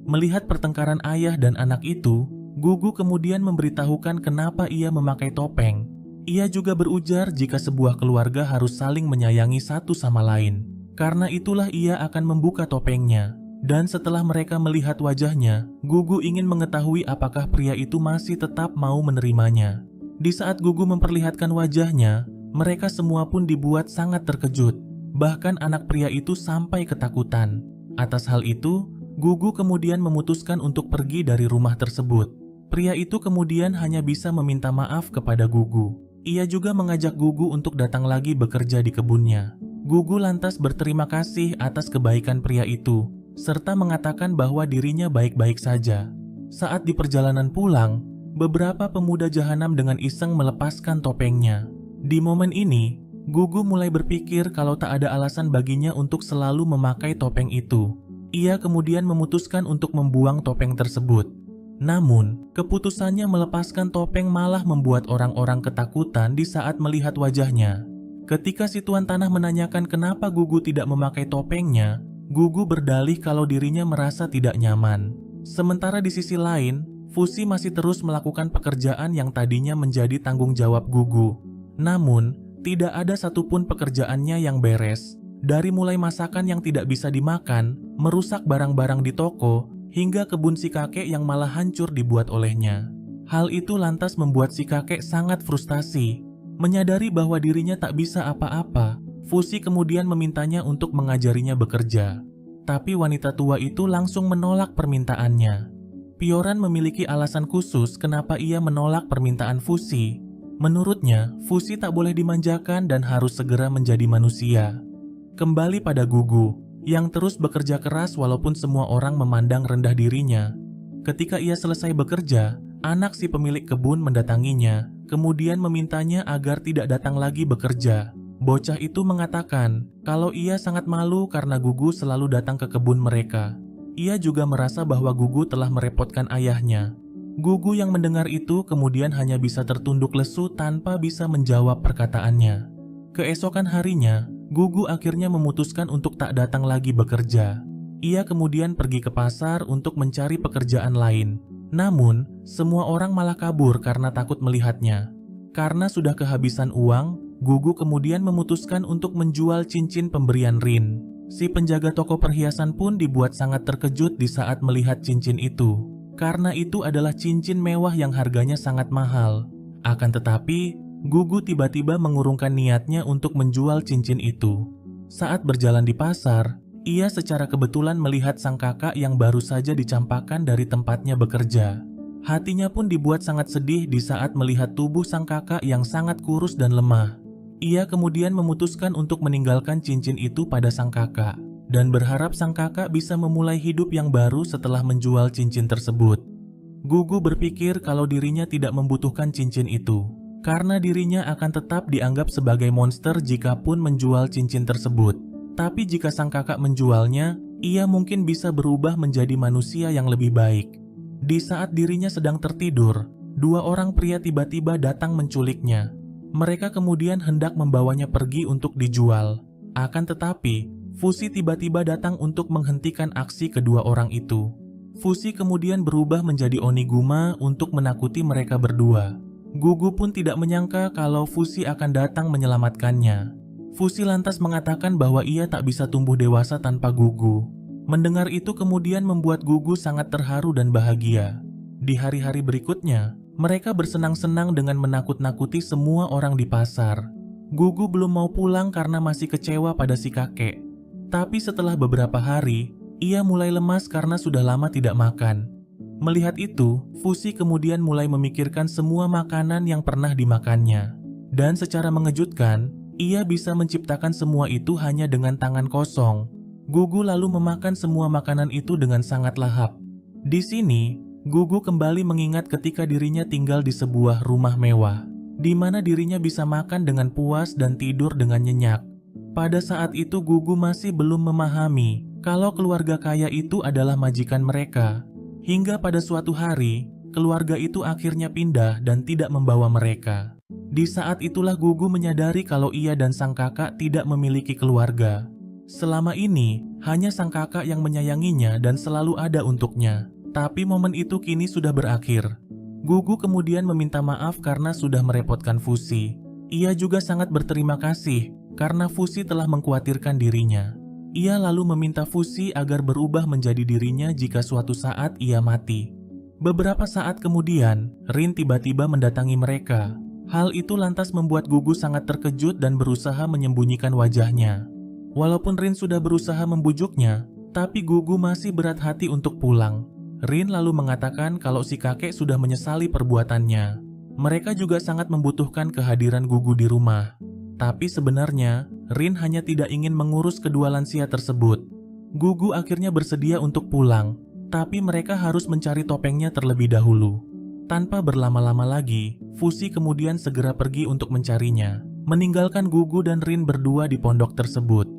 Melihat pertengkaran ayah dan anak itu, Gugu kemudian memberitahukan kenapa ia memakai topeng. Ia juga berujar jika sebuah keluarga harus saling menyayangi satu sama lain. Karena itulah ia akan membuka topengnya. Dan setelah mereka melihat wajahnya, Gugu ingin mengetahui apakah pria itu masih tetap mau menerimanya. Di saat Gugu memperlihatkan wajahnya, mereka semua pun dibuat sangat terkejut. Bahkan anak pria itu sampai ketakutan. Atas hal itu, Gugu kemudian memutuskan untuk pergi dari rumah tersebut. Pria itu kemudian hanya bisa meminta maaf kepada Gugu. Ia juga mengajak Gugu untuk datang lagi bekerja di kebunnya. Gugu lantas berterima kasih atas kebaikan pria itu, serta mengatakan bahwa dirinya baik-baik saja. Saat di perjalanan pulang, beberapa pemuda jahanam dengan iseng melepaskan topengnya. Di momen ini, Gugu mulai berpikir kalau tak ada alasan baginya untuk selalu memakai topeng itu. Ia kemudian memutuskan untuk membuang topeng tersebut. Namun, keputusannya melepaskan topeng malah membuat orang-orang ketakutan di saat melihat wajahnya. Ketika si tuan tanah menanyakan kenapa Gugu tidak memakai topengnya, Gugu berdalih kalau dirinya merasa tidak nyaman. Sementara di sisi lain, Fusi masih terus melakukan pekerjaan yang tadinya menjadi tanggung jawab Gugu. Namun, tidak ada satupun pekerjaannya yang beres. Dari mulai masakan yang tidak bisa dimakan, merusak barang-barang di toko, hingga kebun si kakek yang malah hancur dibuat olehnya. Hal itu lantas membuat si kakek sangat frustasi. Menyadari bahwa dirinya tak bisa apa-apa, Fusi kemudian memintanya untuk mengajarinya bekerja. Tapi wanita tua itu langsung menolak permintaannya. Pioran memiliki alasan khusus kenapa ia menolak permintaan Fusi. Menurutnya, Fusi tak boleh dimanjakan dan harus segera menjadi manusia. Kembali pada Gugu, yang terus bekerja keras walaupun semua orang memandang rendah dirinya. Ketika ia selesai bekerja, anak si pemilik kebun mendatanginya, kemudian memintanya agar tidak datang lagi bekerja. Bocah itu mengatakan kalau ia sangat malu karena Gugu selalu datang ke kebun mereka. Ia juga merasa bahwa Gugu telah merepotkan ayahnya. Gugu yang mendengar itu kemudian hanya bisa tertunduk lesu tanpa bisa menjawab perkataannya. Keesokan harinya, Gugu akhirnya memutuskan untuk tak datang lagi bekerja. Ia kemudian pergi ke pasar untuk mencari pekerjaan lain. Namun, semua orang malah kabur karena takut melihatnya. Karena sudah kehabisan uang, Gugu kemudian memutuskan untuk menjual cincin pemberian Rin. Si penjaga toko perhiasan pun dibuat sangat terkejut di saat melihat cincin itu. Karena itu adalah cincin mewah yang harganya sangat mahal. Akan tetapi, Gugu tiba-tiba mengurungkan niatnya untuk menjual cincin itu. Saat berjalan di pasar, ia secara kebetulan melihat sang kakak yang baru saja dicampakkan dari tempatnya bekerja. Hatinya pun dibuat sangat sedih di saat melihat tubuh sang kakak yang sangat kurus dan lemah. Ia kemudian memutuskan untuk meninggalkan cincin itu pada sang kakak, dan berharap sang kakak bisa memulai hidup yang baru setelah menjual cincin tersebut. Gugu berpikir kalau dirinya tidak membutuhkan cincin itu, karena dirinya akan tetap dianggap sebagai monster jikapun menjual cincin tersebut. Tapi jika sang kakak menjualnya, ia mungkin bisa berubah menjadi manusia yang lebih baik. Di saat dirinya sedang tertidur, dua orang pria tiba-tiba datang menculiknya. Mereka kemudian hendak membawanya pergi untuk dijual. Akan tetapi, Fusi tiba-tiba datang untuk menghentikan aksi kedua orang itu. Fusi kemudian berubah menjadi Oniguma untuk menakuti mereka berdua. Gugu pun tidak menyangka kalau Fusi akan datang menyelamatkannya. Fusi lantas mengatakan bahwa ia tak bisa tumbuh dewasa tanpa Gugu. Mendengar itu kemudian membuat Gugu sangat terharu dan bahagia. Di hari-hari berikutnya, mereka bersenang-senang dengan menakut-nakuti semua orang di pasar. Gugu belum mau pulang karena masih kecewa pada si kakek. Tapi setelah beberapa hari, ia mulai lemas karena sudah lama tidak makan. Melihat itu, Fusi kemudian mulai memikirkan semua makanan yang pernah dimakannya. Dan secara mengejutkan, ia bisa menciptakan semua itu hanya dengan tangan kosong. Gugu lalu memakan semua makanan itu dengan sangat lahap. Di sini, Gugu kembali mengingat ketika dirinya tinggal di sebuah rumah mewah, di mana dirinya bisa makan dengan puas dan tidur dengan nyenyak. Pada saat itu Gugu masih belum memahami kalau keluarga kaya itu adalah majikan mereka. Hingga pada suatu hari, keluarga itu akhirnya pindah dan tidak membawa mereka. Di saat itulah Gugu menyadari kalau ia dan sang kakak tidak memiliki keluarga. Selama ini, hanya sang kakak yang menyayanginya dan selalu ada untuknya. Tapi momen itu kini sudah berakhir. Gugu kemudian meminta maaf karena sudah merepotkan Fusi. Ia juga sangat berterima kasih karena Fusi telah mengkhawatirkan dirinya. Ia lalu meminta Fusi agar berubah menjadi dirinya jika suatu saat ia mati. Beberapa saat kemudian, Rin tiba-tiba mendatangi mereka. Hal itu lantas membuat Gugu sangat terkejut dan berusaha menyembunyikan wajahnya. Walaupun Rin sudah berusaha membujuknya, tapi Gugu masih berat hati untuk pulang. Rin lalu mengatakan kalau si kakek sudah menyesali perbuatannya. Mereka juga sangat membutuhkan kehadiran Gugu di rumah. Tapi sebenarnya, Rin hanya tidak ingin mengurus kedua lansia tersebut. Gugu akhirnya bersedia untuk pulang, tapi mereka harus mencari topengnya terlebih dahulu. Tanpa berlama-lama lagi, Fusi kemudian segera pergi untuk mencarinya, meninggalkan Gugu dan Rin berdua di pondok tersebut.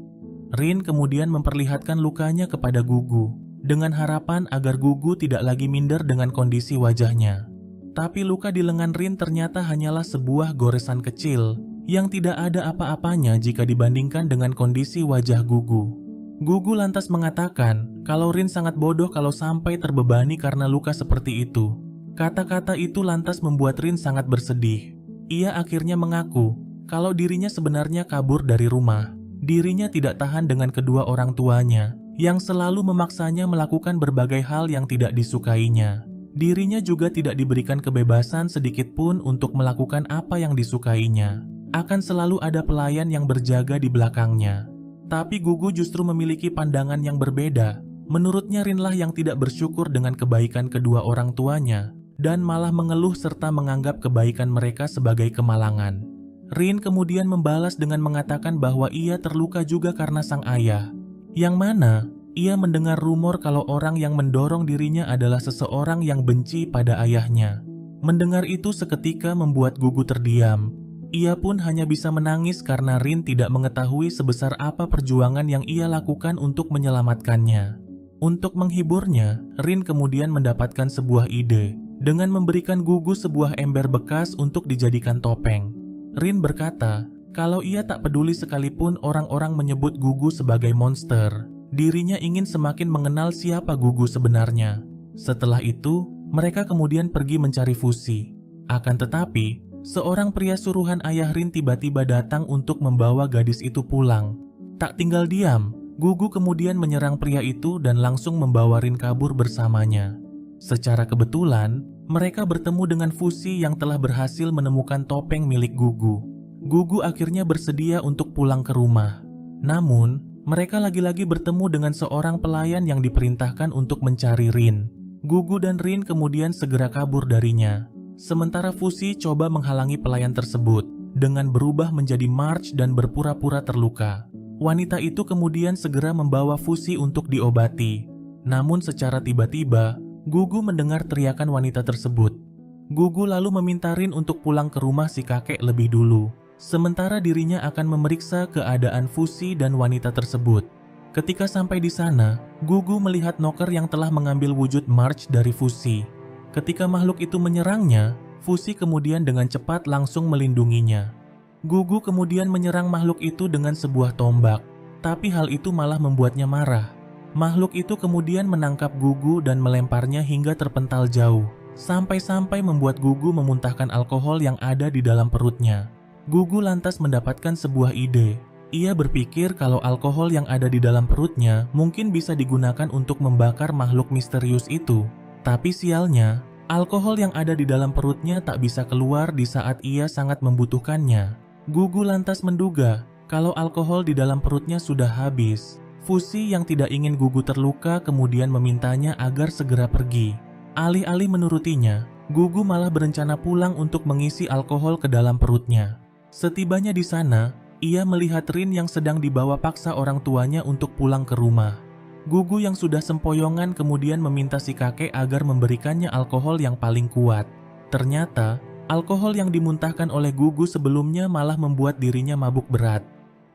Rin kemudian memperlihatkan lukanya kepada Gugu, dengan harapan agar Gugu tidak lagi minder dengan kondisi wajahnya. Tapi luka di lengan Rin ternyata hanyalah sebuah goresan kecil yang tidak ada apa-apanya jika dibandingkan dengan kondisi wajah Gugu. Gugu lantas mengatakan kalau Rin sangat bodoh kalau sampai terbebani karena luka seperti itu. Kata-kata itu lantas membuat Rin sangat bersedih. Ia akhirnya mengaku kalau dirinya sebenarnya kabur dari rumah. Dirinya tidak tahan dengan kedua orang tuanya yang selalu memaksanya melakukan berbagai hal yang tidak disukainya. Dirinya juga tidak diberikan kebebasan sedikit pun untuk melakukan apa yang disukainya. Akan selalu ada pelayan yang berjaga di belakangnya. Tapi Gugu justru memiliki pandangan yang berbeda. Menurutnya Rinlah yang tidak bersyukur dengan kebaikan kedua orang tuanya dan malah mengeluh serta menganggap kebaikan mereka sebagai kemalangan. Rin kemudian membalas dengan mengatakan bahwa ia terluka juga karena sang ayah. Yang mana ia mendengar rumor kalau orang yang mendorong dirinya adalah seseorang yang benci pada ayahnya. Mendengar itu seketika membuat Gugu terdiam. Ia pun hanya bisa menangis karena Rin tidak mengetahui sebesar apa perjuangan yang ia lakukan untuk menyelamatkannya. Untuk menghiburnya, Rin kemudian mendapatkan sebuah ide dengan memberikan Gugu sebuah ember bekas untuk dijadikan topeng. Rin berkata kalau ia tak peduli sekalipun orang-orang menyebut Gugu sebagai monster. Dirinya ingin semakin mengenal siapa Gugu sebenarnya. Setelah itu, mereka kemudian pergi mencari Fusi. Akan tetapi, seorang pria suruhan ayah Rin tiba-tiba datang untuk membawa gadis itu pulang. Tak tinggal diam, Gugu kemudian menyerang pria itu dan langsung membawa Rin kabur bersamanya. Secara kebetulan, mereka bertemu dengan Fusi yang telah berhasil menemukan topeng milik Gugu. Gugu akhirnya bersedia untuk pulang ke rumah. Namun, mereka lagi-lagi bertemu dengan seorang pelayan yang diperintahkan untuk mencari Rin. Gugu dan Rin kemudian segera kabur darinya. Sementara Fusi coba menghalangi pelayan tersebut dengan berubah menjadi March dan berpura-pura terluka. Wanita itu kemudian segera membawa Fusi untuk diobati. Namun secara tiba-tiba, Gugu mendengar teriakan wanita tersebut. Gugu lalu meminta Rin untuk pulang ke rumah si kakek lebih dulu. Sementara dirinya akan memeriksa keadaan Fusi dan wanita tersebut. Ketika sampai di sana, Gugu melihat Noker yang telah mengambil wujud March dari Fusi. Ketika makhluk itu menyerangnya, Fusi kemudian dengan cepat langsung melindunginya. Gugu kemudian menyerang makhluk itu dengan sebuah tombak, tapi hal itu malah membuatnya marah. Makhluk itu kemudian menangkap Gugu dan melemparnya hingga terpental jauh, sampai-sampai membuat Gugu memuntahkan alkohol yang ada di dalam perutnya. Gugu lantas mendapatkan sebuah ide. Ia berpikir kalau alkohol yang ada di dalam perutnya mungkin bisa digunakan untuk membakar makhluk misterius itu. Tapi sialnya, alkohol yang ada di dalam perutnya tak bisa keluar di saat ia sangat membutuhkannya. Gugu lantas menduga kalau alkohol di dalam perutnya sudah habis. Fusi yang tidak ingin Gugu terluka kemudian memintanya agar segera pergi. Alih-alih menurutinya, Gugu malah berencana pulang untuk mengisi alkohol ke dalam perutnya. Setibanya di sana, ia melihat Rin yang sedang dibawa paksa orang tuanya untuk pulang ke rumah. Gugu yang sudah sempoyongan kemudian meminta si kakek agar memberikannya alkohol yang paling kuat. Ternyata, alkohol yang dimuntahkan oleh Gugu sebelumnya malah membuat dirinya mabuk berat.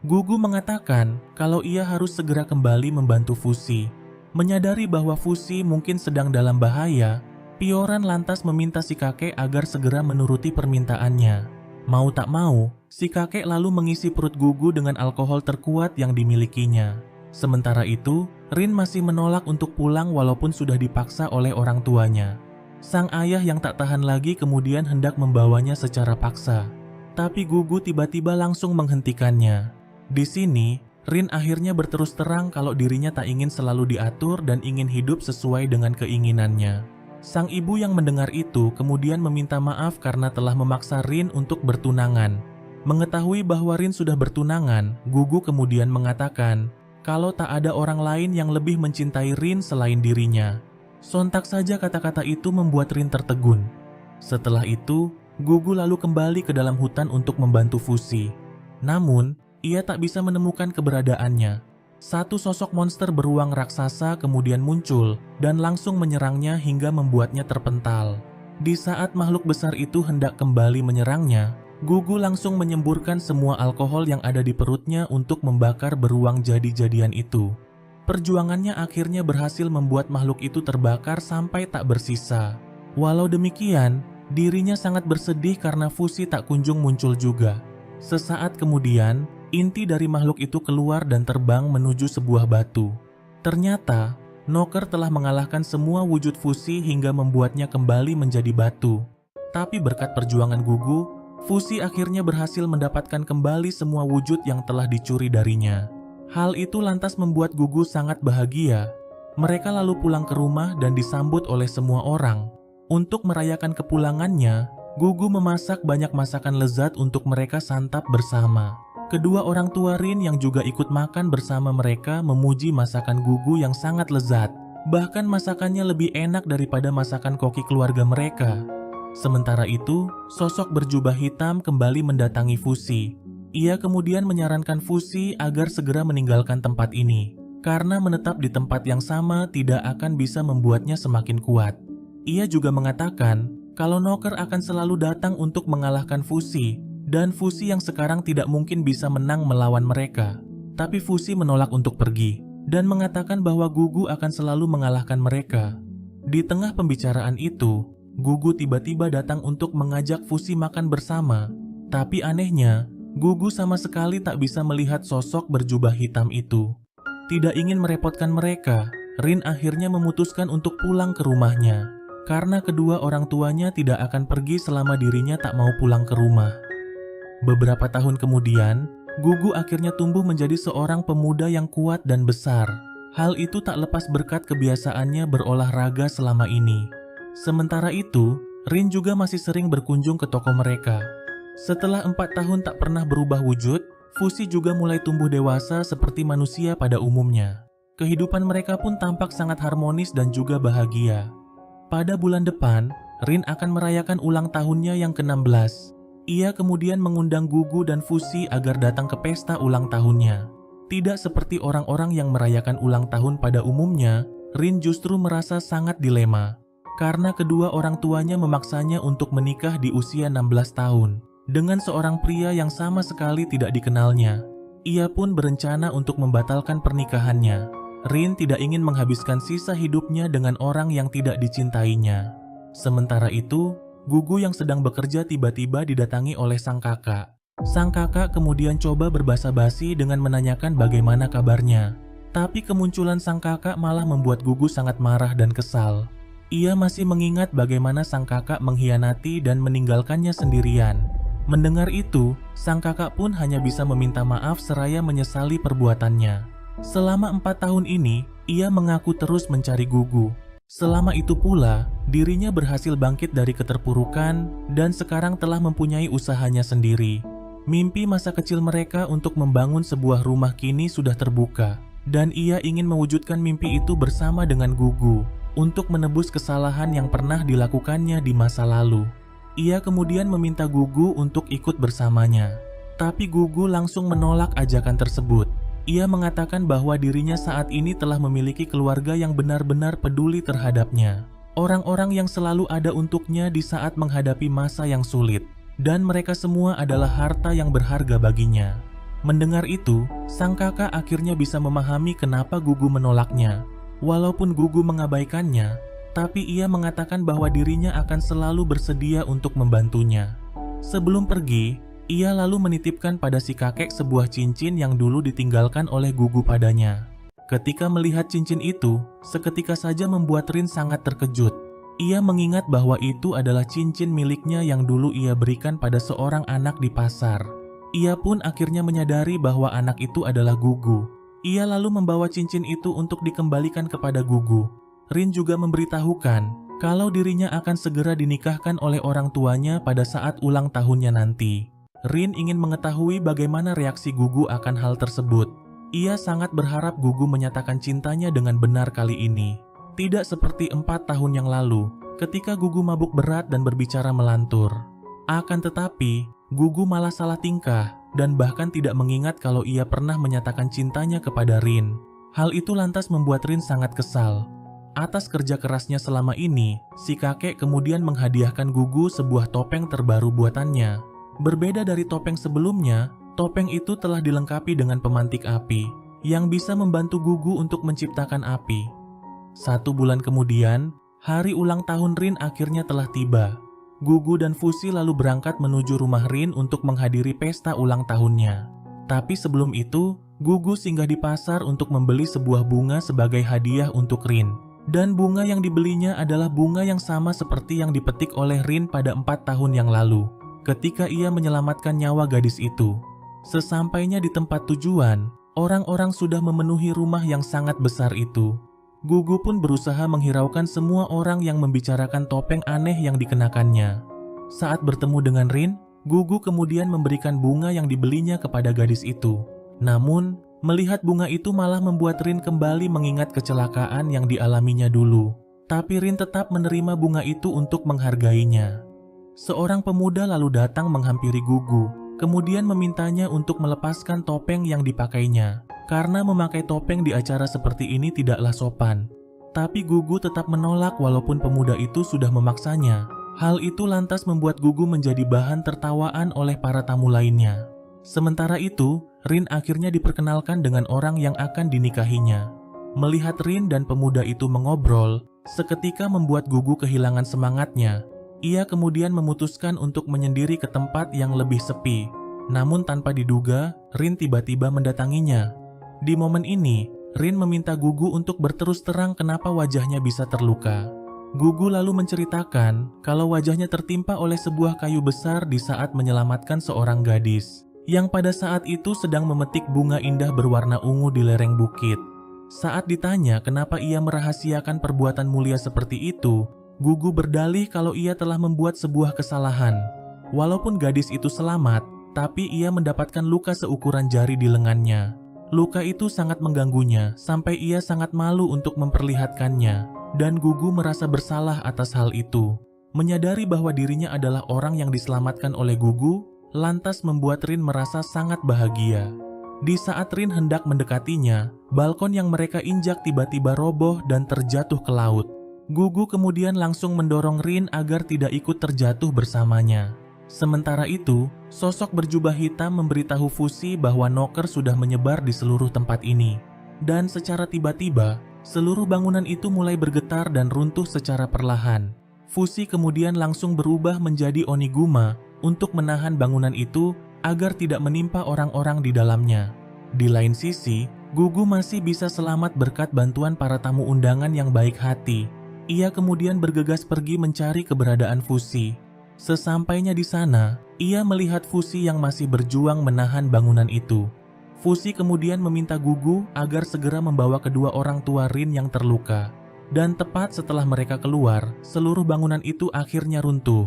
Gugu mengatakan kalau ia harus segera kembali membantu Fusi. Menyadari bahwa Fusi mungkin sedang dalam bahaya, Pioran lantas meminta si kakek agar segera menuruti permintaannya. Mau tak mau, si kakek lalu mengisi perut Gugu dengan alkohol terkuat yang dimilikinya. Sementara itu, Rin masih menolak untuk pulang walaupun sudah dipaksa oleh orang tuanya. Sang ayah yang tak tahan lagi kemudian hendak membawanya secara paksa. Tapi Gugu tiba-tiba langsung menghentikannya. Di sini, Rin akhirnya berterus terang kalau dirinya tak ingin selalu diatur dan ingin hidup sesuai dengan keinginannya. Sang ibu yang mendengar itu kemudian meminta maaf karena telah memaksa Rin untuk bertunangan. Mengetahui bahwa Rin sudah bertunangan, Gugu kemudian mengatakan kalau tak ada orang lain yang lebih mencintai Rin selain dirinya. Sontak saja kata-kata itu membuat Rin tertegun. Setelah itu, Gugu lalu kembali ke dalam hutan untuk membantu Fusi. Namun, ia tak bisa menemukan keberadaannya. Satu sosok monster beruang raksasa kemudian muncul dan langsung menyerangnya hingga membuatnya terpental. Di saat makhluk besar itu hendak kembali menyerangnya, Gugu langsung menyemburkan semua alkohol yang ada di perutnya untuk membakar beruang jadi-jadian itu. Perjuangannya akhirnya berhasil membuat makhluk itu terbakar sampai tak bersisa. Walau demikian, dirinya sangat bersedih karena Fushi tak kunjung muncul juga. Sesaat kemudian, inti dari makhluk itu keluar dan terbang menuju sebuah batu. Ternyata, Knocker telah mengalahkan semua wujud Fushi hingga membuatnya kembali menjadi batu. Tapi berkat perjuangan Gugu, Fushi akhirnya berhasil mendapatkan kembali semua wujud yang telah dicuri darinya. Hal itu lantas membuat Gugu sangat bahagia. Mereka lalu pulang ke rumah dan disambut oleh semua orang. Untuk merayakan kepulangannya, Gugu memasak banyak masakan lezat untuk mereka santap bersama. Kedua orang tua Rin yang juga ikut makan bersama mereka memuji masakan Gugu yang sangat lezat. Bahkan masakannya lebih enak daripada masakan koki keluarga mereka. Sementara itu, sosok berjubah hitam kembali mendatangi Fushi. Ia kemudian menyarankan Fushi agar segera meninggalkan tempat ini, karena menetap di tempat yang sama tidak akan bisa membuatnya semakin kuat. Ia juga mengatakan kalau Knocker akan selalu datang untuk mengalahkan Fushi, dan Fushi yang sekarang tidak mungkin bisa menang melawan mereka. Tapi Fushi menolak untuk pergi, dan mengatakan bahwa Gugu akan selalu mengalahkan mereka. Di tengah pembicaraan itu, Gugu tiba-tiba datang untuk mengajak Fushi makan bersama. Tapi anehnya, Gugu sama sekali tak bisa melihat sosok berjubah hitam itu. Tidak ingin merepotkan mereka, Rin akhirnya memutuskan untuk pulang ke rumahnya. Karena kedua orang tuanya tidak akan pergi selama dirinya tak mau pulang ke rumah. Beberapa tahun kemudian, Gugu akhirnya tumbuh menjadi seorang pemuda yang kuat dan besar. Hal itu tak lepas berkat kebiasaannya berolahraga selama ini. Sementara itu, Rin juga masih sering berkunjung ke toko mereka. Setelah 4 tahun tak pernah berubah wujud, Fushi juga mulai tumbuh dewasa seperti manusia pada umumnya. Kehidupan mereka pun tampak sangat harmonis dan juga bahagia. Pada bulan depan, Rin akan merayakan ulang tahunnya yang ke-16. Ia kemudian mengundang Gugu dan Fushi agar datang ke pesta ulang tahunnya. Tidak seperti orang-orang yang merayakan ulang tahun pada umumnya, Rin justru merasa sangat dilema. Karena kedua orang tuanya memaksanya untuk menikah di usia 16 tahun. Dengan seorang pria yang sama sekali tidak dikenalnya. Ia pun berencana untuk membatalkan pernikahannya. Rin tidak ingin menghabiskan sisa hidupnya dengan orang yang tidak dicintainya. Sementara itu, Gugu yang sedang bekerja tiba-tiba didatangi oleh sang kakak. Sang kakak kemudian coba berbasa-basi dengan menanyakan bagaimana kabarnya. Tapi kemunculan sang kakak malah membuat Gugu sangat marah dan kesal. Ia masih mengingat bagaimana sang kakak mengkhianati dan meninggalkannya sendirian. Mendengar itu, sang kakak pun hanya bisa meminta maaf seraya menyesali perbuatannya. Selama 4 tahun ini, ia mengaku terus mencari Gugu. Selama itu pula, dirinya berhasil bangkit dari keterpurukan dan sekarang telah mempunyai usahanya sendiri. Mimpi masa kecil mereka untuk membangun sebuah rumah kini sudah terbuka, dan ia ingin mewujudkan mimpi itu bersama dengan Gugu untuk menebus kesalahan yang pernah dilakukannya di masa lalu. Ia kemudian meminta Gugu untuk ikut bersamanya, tapi Gugu langsung menolak ajakan tersebut. Ia mengatakan bahwa dirinya saat ini telah memiliki keluarga yang benar-benar peduli terhadapnya. Orang-orang yang selalu ada untuknya di saat menghadapi masa yang sulit. Dan mereka semua adalah harta yang berharga baginya. Mendengar itu, sang kakak akhirnya bisa memahami kenapa Gugu menolaknya. Walaupun Gugu mengabaikannya, tapi ia mengatakan bahwa dirinya akan selalu bersedia untuk membantunya. Sebelum pergi, ia lalu menitipkan pada si kakek sebuah cincin yang dulu ditinggalkan oleh Gugu padanya. Ketika melihat cincin itu, seketika saja membuat Rin sangat terkejut. Ia mengingat bahwa itu adalah cincin miliknya yang dulu ia berikan pada seorang anak di pasar. Ia pun akhirnya menyadari bahwa anak itu adalah Gugu. Ia lalu membawa cincin itu untuk dikembalikan kepada Gugu. Rin juga memberitahukan kalau dirinya akan segera dinikahkan oleh orang tuanya pada saat ulang tahunnya nanti. Rin ingin mengetahui bagaimana reaksi Gugu akan hal tersebut. Ia sangat berharap Gugu menyatakan cintanya dengan benar kali ini. Tidak seperti 4 tahun yang lalu, ketika Gugu mabuk berat dan berbicara melantur. Akan tetapi, Gugu malah salah tingkah dan bahkan tidak mengingat kalau ia pernah menyatakan cintanya kepada Rin. Hal itu lantas membuat Rin sangat kesal. Atas kerja kerasnya selama ini, si kakek kemudian menghadiahkan Gugu sebuah topeng terbaru buatannya. Berbeda dari topeng sebelumnya, topeng itu telah dilengkapi dengan pemantik api yang bisa membantu Gugu untuk menciptakan api. 1 bulan kemudian, hari ulang tahun Rin akhirnya telah tiba. Gugu dan Fusi lalu berangkat menuju rumah Rin untuk menghadiri pesta ulang tahunnya. Tapi sebelum itu, Gugu singgah di pasar untuk membeli sebuah bunga sebagai hadiah untuk Rin. Dan bunga yang dibelinya adalah bunga yang sama seperti yang dipetik oleh Rin pada 4 tahun yang lalu, ketika ia menyelamatkan nyawa gadis itu. Sesampainya di tempat tujuan, orang-orang sudah memenuhi rumah yang sangat besar itu. Gugu pun berusaha menghiraukan semua orang yang membicarakan topeng aneh yang dikenakannya. Saat bertemu dengan Rin, Gugu kemudian memberikan bunga yang dibelinya kepada gadis itu. Namun, melihat bunga itu malah membuat Rin kembali mengingat kecelakaan yang dialaminya dulu. Tapi Rin tetap menerima bunga itu untuk menghargainya. Seorang pemuda lalu datang menghampiri Gugu, kemudian memintanya untuk melepaskan topeng yang dipakainya. Karena memakai topeng di acara seperti ini tidaklah sopan. Tapi Gugu tetap menolak walaupun pemuda itu sudah memaksanya. Hal itu lantas membuat Gugu menjadi bahan tertawaan oleh para tamu lainnya. Sementara itu, Rin akhirnya diperkenalkan dengan orang yang akan dinikahinya. Melihat Rin dan pemuda itu mengobrol, seketika membuat Gugu kehilangan semangatnya. Ia kemudian memutuskan untuk menyendiri ke tempat yang lebih sepi. Namun tanpa diduga, Rin tiba-tiba mendatanginya. Di momen ini, Rin meminta Gugu untuk berterus terang kenapa wajahnya bisa terluka. Gugu lalu menceritakan kalau wajahnya tertimpa oleh sebuah kayu besar di saat menyelamatkan seorang gadis yang pada saat itu sedang memetik bunga indah berwarna ungu di lereng bukit. Saat ditanya kenapa ia merahasiakan perbuatan mulia seperti itu, Gugu berdalih kalau ia telah membuat sebuah kesalahan. Walaupun gadis itu selamat, tapi ia mendapatkan luka seukuran jari di lengannya. Luka itu sangat mengganggunya sampai ia sangat malu untuk memperlihatkannya, dan Gugu merasa bersalah atas hal itu. Menyadari bahwa dirinya adalah orang yang diselamatkan oleh Gugu, lantas membuat Rin merasa sangat bahagia. Di saat Rin hendak mendekatinya, balkon yang mereka injak tiba-tiba roboh dan terjatuh ke laut. Gugu kemudian langsung mendorong Rin agar tidak ikut terjatuh bersamanya. Sementara itu, sosok berjubah hitam memberitahu Fusi bahwa Noker sudah menyebar di seluruh tempat ini. Dan secara tiba-tiba, seluruh bangunan itu mulai bergetar dan runtuh secara perlahan. Fusi kemudian langsung berubah menjadi Oniguma untuk menahan bangunan itu agar tidak menimpa orang-orang di dalamnya. Di lain sisi, Gugu masih bisa selamat berkat bantuan para tamu undangan yang baik hati. Ia kemudian bergegas pergi mencari keberadaan Fusi. Sesampainya di sana, ia melihat Fusi yang masih berjuang menahan bangunan itu. Fusi kemudian meminta Gugu agar segera membawa kedua orang tua Rin yang terluka. Dan tepat setelah mereka keluar, seluruh bangunan itu akhirnya runtuh.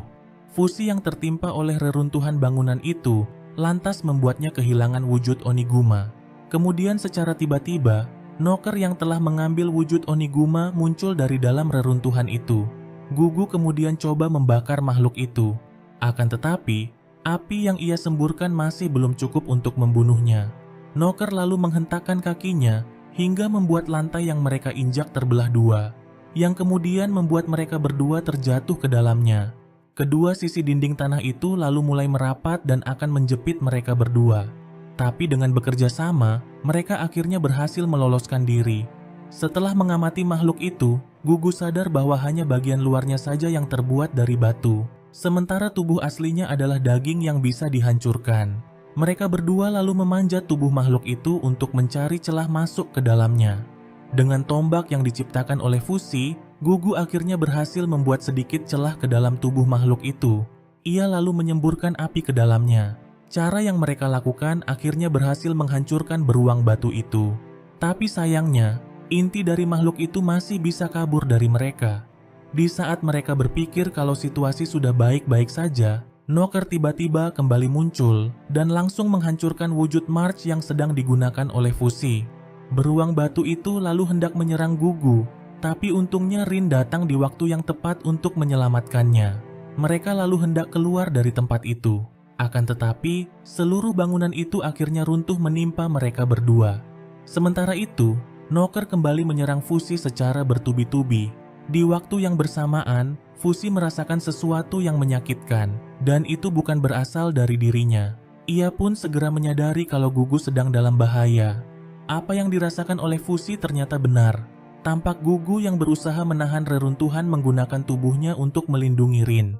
Fusi yang tertimpa oleh reruntuhan bangunan itu lantas membuatnya kehilangan wujud Oniguma. Kemudian secara tiba-tiba, Noker yang telah mengambil wujud Oniguma muncul dari dalam reruntuhan itu. Gugu kemudian coba membakar makhluk itu. Akan tetapi, api yang ia semburkan masih belum cukup untuk membunuhnya. Noker lalu menghentakkan kakinya hingga membuat lantai yang mereka injak terbelah dua, yang kemudian membuat mereka berdua terjatuh ke dalamnya. Kedua sisi dinding tanah itu lalu mulai merapat dan akan menjepit mereka berdua. Tapi dengan bekerja sama, mereka akhirnya berhasil meloloskan diri. Setelah mengamati makhluk itu, Gugu sadar bahwa hanya bagian luarnya saja yang terbuat dari batu, sementara tubuh aslinya adalah daging yang bisa dihancurkan. Mereka berdua lalu memanjat tubuh makhluk itu untuk mencari celah masuk ke dalamnya. Dengan tombak yang diciptakan oleh Fusi, Gugu akhirnya berhasil membuat sedikit celah ke dalam tubuh makhluk itu. Ia lalu menyemburkan api ke dalamnya. Cara yang mereka lakukan akhirnya berhasil menghancurkan beruang batu itu. Tapi sayangnya, inti dari makhluk itu masih bisa kabur dari mereka. Di saat mereka berpikir kalau situasi sudah baik-baik saja, Noker tiba-tiba kembali muncul dan langsung menghancurkan wujud March yang sedang digunakan oleh Fusi. Beruang batu itu lalu hendak menyerang Gugu, tapi untungnya Rin datang di waktu yang tepat untuk menyelamatkannya. Mereka lalu hendak keluar dari tempat itu. Akan tetapi, seluruh bangunan itu akhirnya runtuh menimpa mereka berdua. Sementara itu, Knocker kembali menyerang Fushi secara bertubi-tubi. Di waktu yang bersamaan, Fushi merasakan sesuatu yang menyakitkan, dan itu bukan berasal dari dirinya. Ia pun segera menyadari kalau Gugu sedang dalam bahaya. Apa yang dirasakan oleh Fushi ternyata benar. Tampak Gugu yang berusaha menahan reruntuhan menggunakan tubuhnya untuk melindungi Rin.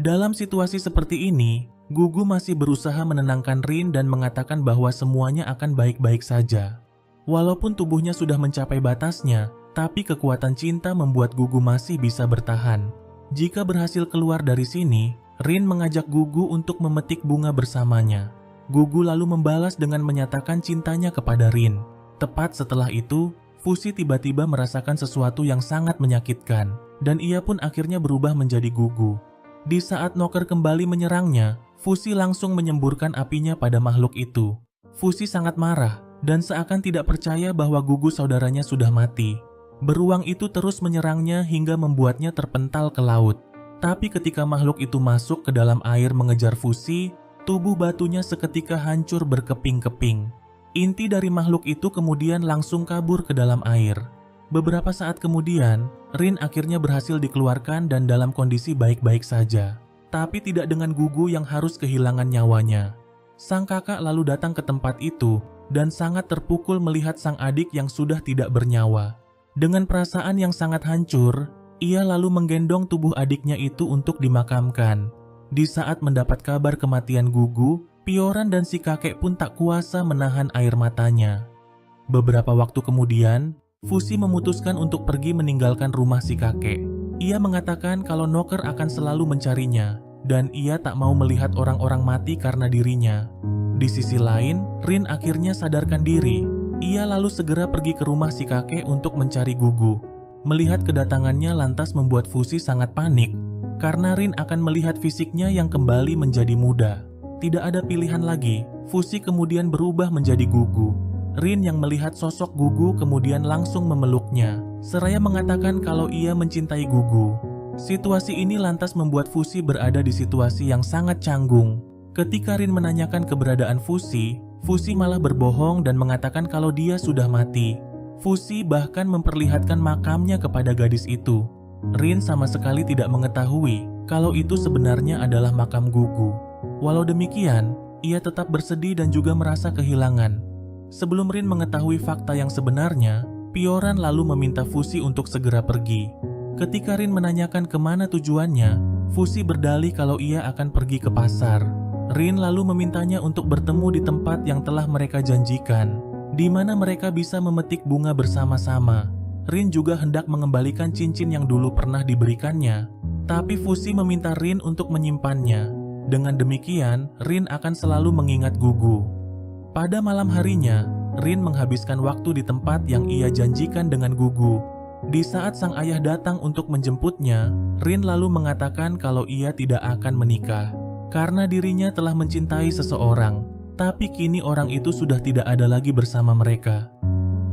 Dalam situasi seperti ini, Gugu masih berusaha menenangkan Rin dan mengatakan bahwa semuanya akan baik-baik saja. Walaupun tubuhnya sudah mencapai batasnya, tapi kekuatan cinta membuat Gugu masih bisa bertahan. Jika berhasil keluar dari sini, Rin mengajak Gugu untuk memetik bunga bersamanya. Gugu lalu membalas dengan menyatakan cintanya kepada Rin. Tepat setelah itu, Fushi tiba-tiba merasakan sesuatu yang sangat menyakitkan, dan ia pun akhirnya berubah menjadi Gugu. Di saat Knocker kembali menyerangnya, Fushi langsung menyemburkan apinya pada makhluk itu. Fushi sangat marah dan seakan tidak percaya bahwa Gugu saudaranya sudah mati. Beruang itu terus menyerangnya hingga membuatnya terpental ke laut. Tapi ketika makhluk itu masuk ke dalam air mengejar Fushi, tubuh batunya seketika hancur berkeping-keping. Inti dari makhluk itu kemudian langsung kabur ke dalam air. Beberapa saat kemudian, Rin akhirnya berhasil dikeluarkan dan dalam kondisi baik-baik saja. Tapi tidak dengan Gugu yang harus kehilangan nyawanya. Sang kakak lalu datang ke tempat itu dan sangat terpukul melihat sang adik yang sudah tidak bernyawa. Dengan perasaan yang sangat hancur, ia lalu menggendong tubuh adiknya itu untuk dimakamkan. Di saat mendapat kabar kematian Gugu, Pioran dan si kakek pun tak kuasa menahan air matanya. Beberapa waktu kemudian, Fushi memutuskan untuk pergi meninggalkan rumah si kakek. Ia mengatakan kalau Knocker akan selalu mencarinya, dan ia tak mau melihat orang-orang mati karena dirinya. Di sisi lain, Rin akhirnya sadarkan diri. Ia lalu segera pergi ke rumah si kakek untuk mencari Gugu. Melihat kedatangannya lantas membuat Fushi sangat panik, karena Rin akan melihat fisiknya yang kembali menjadi muda. Tidak ada pilihan lagi, Fushi kemudian berubah menjadi Gugu. Rin yang melihat sosok Gugu kemudian langsung memeluknya, seraya mengatakan kalau ia mencintai Gugu. Situasi ini lantas membuat Fushi berada di situasi yang sangat canggung. Ketika Rin menanyakan keberadaan Fushi, Fushi malah berbohong dan mengatakan kalau dia sudah mati. Fushi bahkan memperlihatkan makamnya kepada gadis itu. Rin sama sekali tidak mengetahui kalau itu sebenarnya adalah makam Gugu. Walau demikian, ia tetap bersedih dan juga merasa kehilangan. Sebelum Rin mengetahui fakta yang sebenarnya, Pioran lalu meminta Fushi untuk segera pergi. Ketika Rin menanyakan kemana tujuannya, Fushi berdalih kalau ia akan pergi ke pasar. Rin lalu memintanya untuk bertemu di tempat yang telah mereka janjikan, di mana mereka bisa memetik bunga bersama-sama. Rin juga hendak mengembalikan cincin yang dulu pernah diberikannya, tapi Fushi meminta Rin untuk menyimpannya. Dengan demikian, Rin akan selalu mengingat Gugu. Pada malam harinya, Rin menghabiskan waktu di tempat yang ia janjikan dengan Gugu. Di saat sang ayah datang untuk menjemputnya, Rin lalu mengatakan kalau ia tidak akan menikah karena dirinya telah mencintai seseorang, tapi kini orang itu sudah tidak ada lagi bersama mereka.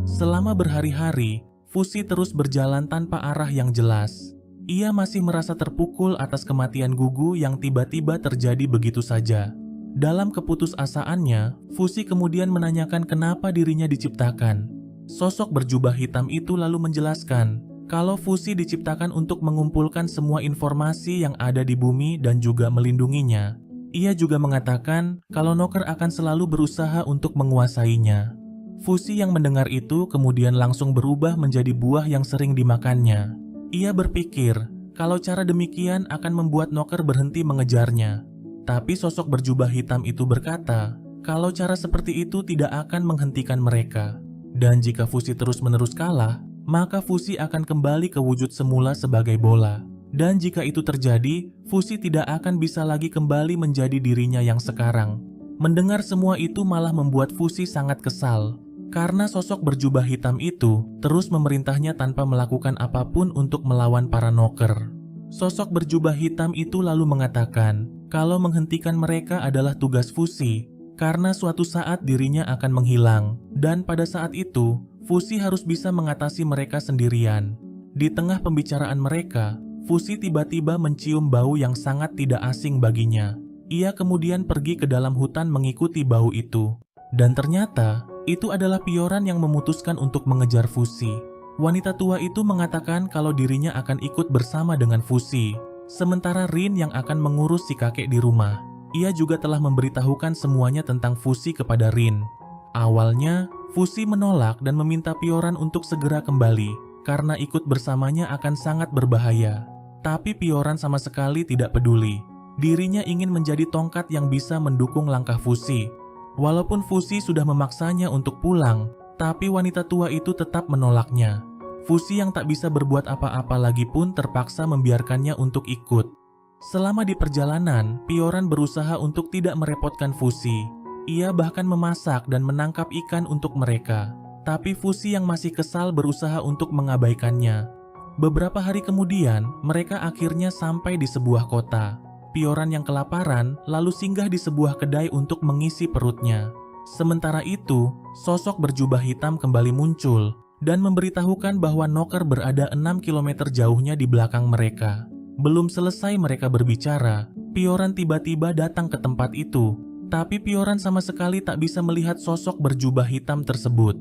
Selama berhari-hari, Fushi terus berjalan tanpa arah yang jelas. Ia masih merasa terpukul atas kematian Gugu yang tiba-tiba terjadi begitu saja. Dalam keputusasaannya, Fushi kemudian menanyakan kenapa dirinya diciptakan. Sosok berjubah hitam itu lalu menjelaskan kalau Fushi diciptakan untuk mengumpulkan semua informasi yang ada di bumi dan juga melindunginya. Ia juga mengatakan kalau Knocker akan selalu berusaha untuk menguasainya. Fushi yang mendengar itu kemudian langsung berubah menjadi buah yang sering dimakannya. Ia berpikir kalau cara demikian akan membuat Knocker berhenti mengejarnya. Tapi sosok berjubah hitam itu berkata kalau cara seperti itu tidak akan menghentikan mereka. Dan jika Fushi terus-menerus kalah, maka Fushi akan kembali ke wujud semula sebagai bola. Dan jika itu terjadi, Fushi tidak akan bisa lagi kembali menjadi dirinya yang sekarang. Mendengar semua itu malah membuat Fushi sangat kesal, karena sosok berjubah hitam itu terus memerintahnya tanpa melakukan apapun untuk melawan para Knocker. Sosok berjubah hitam itu lalu mengatakan kalau menghentikan mereka adalah tugas Fushi, karena suatu saat dirinya akan menghilang, dan pada saat itu, Fushi harus bisa mengatasi mereka sendirian. Di tengah pembicaraan mereka, Fushi tiba-tiba mencium bau yang sangat tidak asing baginya. Ia kemudian pergi ke dalam hutan mengikuti bau itu. Dan ternyata, itu adalah Pioran yang memutuskan untuk mengejar Fuzi. Wanita tua itu mengatakan kalau dirinya akan ikut bersama dengan Fuzi, sementara Rin yang akan mengurus si kakek di rumah. Ia juga telah memberitahukan semuanya tentang Fuzi kepada Rin. Awalnya, Fuzi menolak dan meminta Pioran untuk segera kembali, karena ikut bersamanya akan sangat berbahaya. Tapi Pioran sama sekali tidak peduli. Dirinya ingin menjadi tongkat yang bisa mendukung langkah Fuzi. Walaupun Fuzi sudah memaksanya untuk pulang, tapi wanita tua itu tetap menolaknya. Fuzi yang tak bisa berbuat apa-apa lagi pun terpaksa membiarkannya untuk ikut. Selama di perjalanan, Pioran berusaha untuk tidak merepotkan Fuzi. Ia bahkan memasak dan menangkap ikan untuk mereka. Tapi Fuzi yang masih kesal berusaha untuk mengabaikannya. Beberapa hari kemudian, mereka akhirnya sampai di sebuah kota. Pioran yang kelaparan lalu singgah di sebuah kedai untuk mengisi perutnya. Sementara itu, sosok berjubah hitam kembali muncul dan memberitahukan bahwa Noker berada 6 km jauhnya di belakang mereka. Belum selesai mereka berbicara, Pioran tiba-tiba datang ke tempat itu. Tapi Pioran sama sekali tak bisa melihat sosok berjubah hitam tersebut.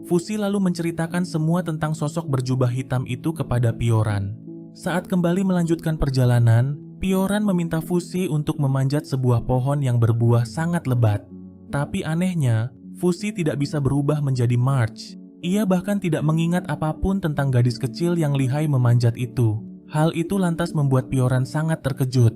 Fuzi lalu menceritakan semua tentang sosok berjubah hitam itu kepada Pioran. Saat kembali melanjutkan perjalanan, Pioran meminta Fuzi untuk memanjat sebuah pohon yang berbuah sangat lebat. Tapi anehnya, Fuzi tidak bisa berubah menjadi March. Ia bahkan tidak mengingat apapun tentang gadis kecil yang lihai memanjat itu. Hal itu lantas membuat Pioran sangat terkejut.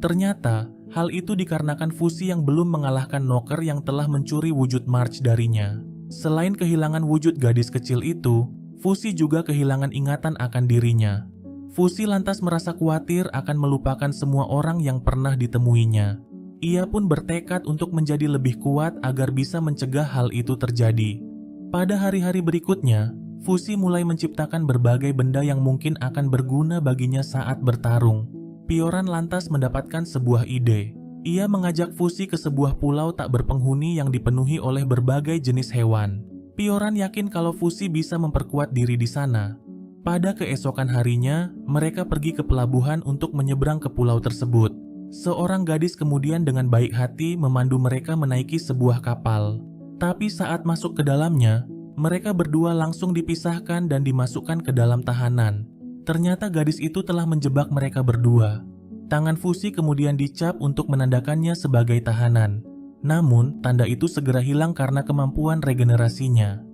Ternyata, hal itu dikarenakan Fuzi yang belum mengalahkan Noker yang telah mencuri wujud March darinya. Selain kehilangan wujud gadis kecil itu, Fuzi juga kehilangan ingatan akan dirinya. Fuzi lantas merasa khawatir akan melupakan semua orang yang pernah ditemuinya. Ia pun bertekad untuk menjadi lebih kuat agar bisa mencegah hal itu terjadi. Pada hari-hari berikutnya, Fuzi mulai menciptakan berbagai benda yang mungkin akan berguna baginya saat bertarung. Pioran lantas mendapatkan sebuah ide. Ia mengajak Fuzi ke sebuah pulau tak berpenghuni yang dipenuhi oleh berbagai jenis hewan. Pioran yakin kalau Fuzi bisa memperkuat diri di sana. Pada keesokan harinya, mereka pergi ke pelabuhan untuk menyeberang ke pulau tersebut. Seorang gadis kemudian dengan baik hati memandu mereka menaiki sebuah kapal. Tapi saat masuk ke dalamnya, mereka berdua langsung dipisahkan dan dimasukkan ke dalam tahanan. Ternyata gadis itu telah menjebak mereka berdua. Tangan Fuzi kemudian dicap untuk menandakannya sebagai tahanan. Namun, tanda itu segera hilang karena kemampuan regenerasinya.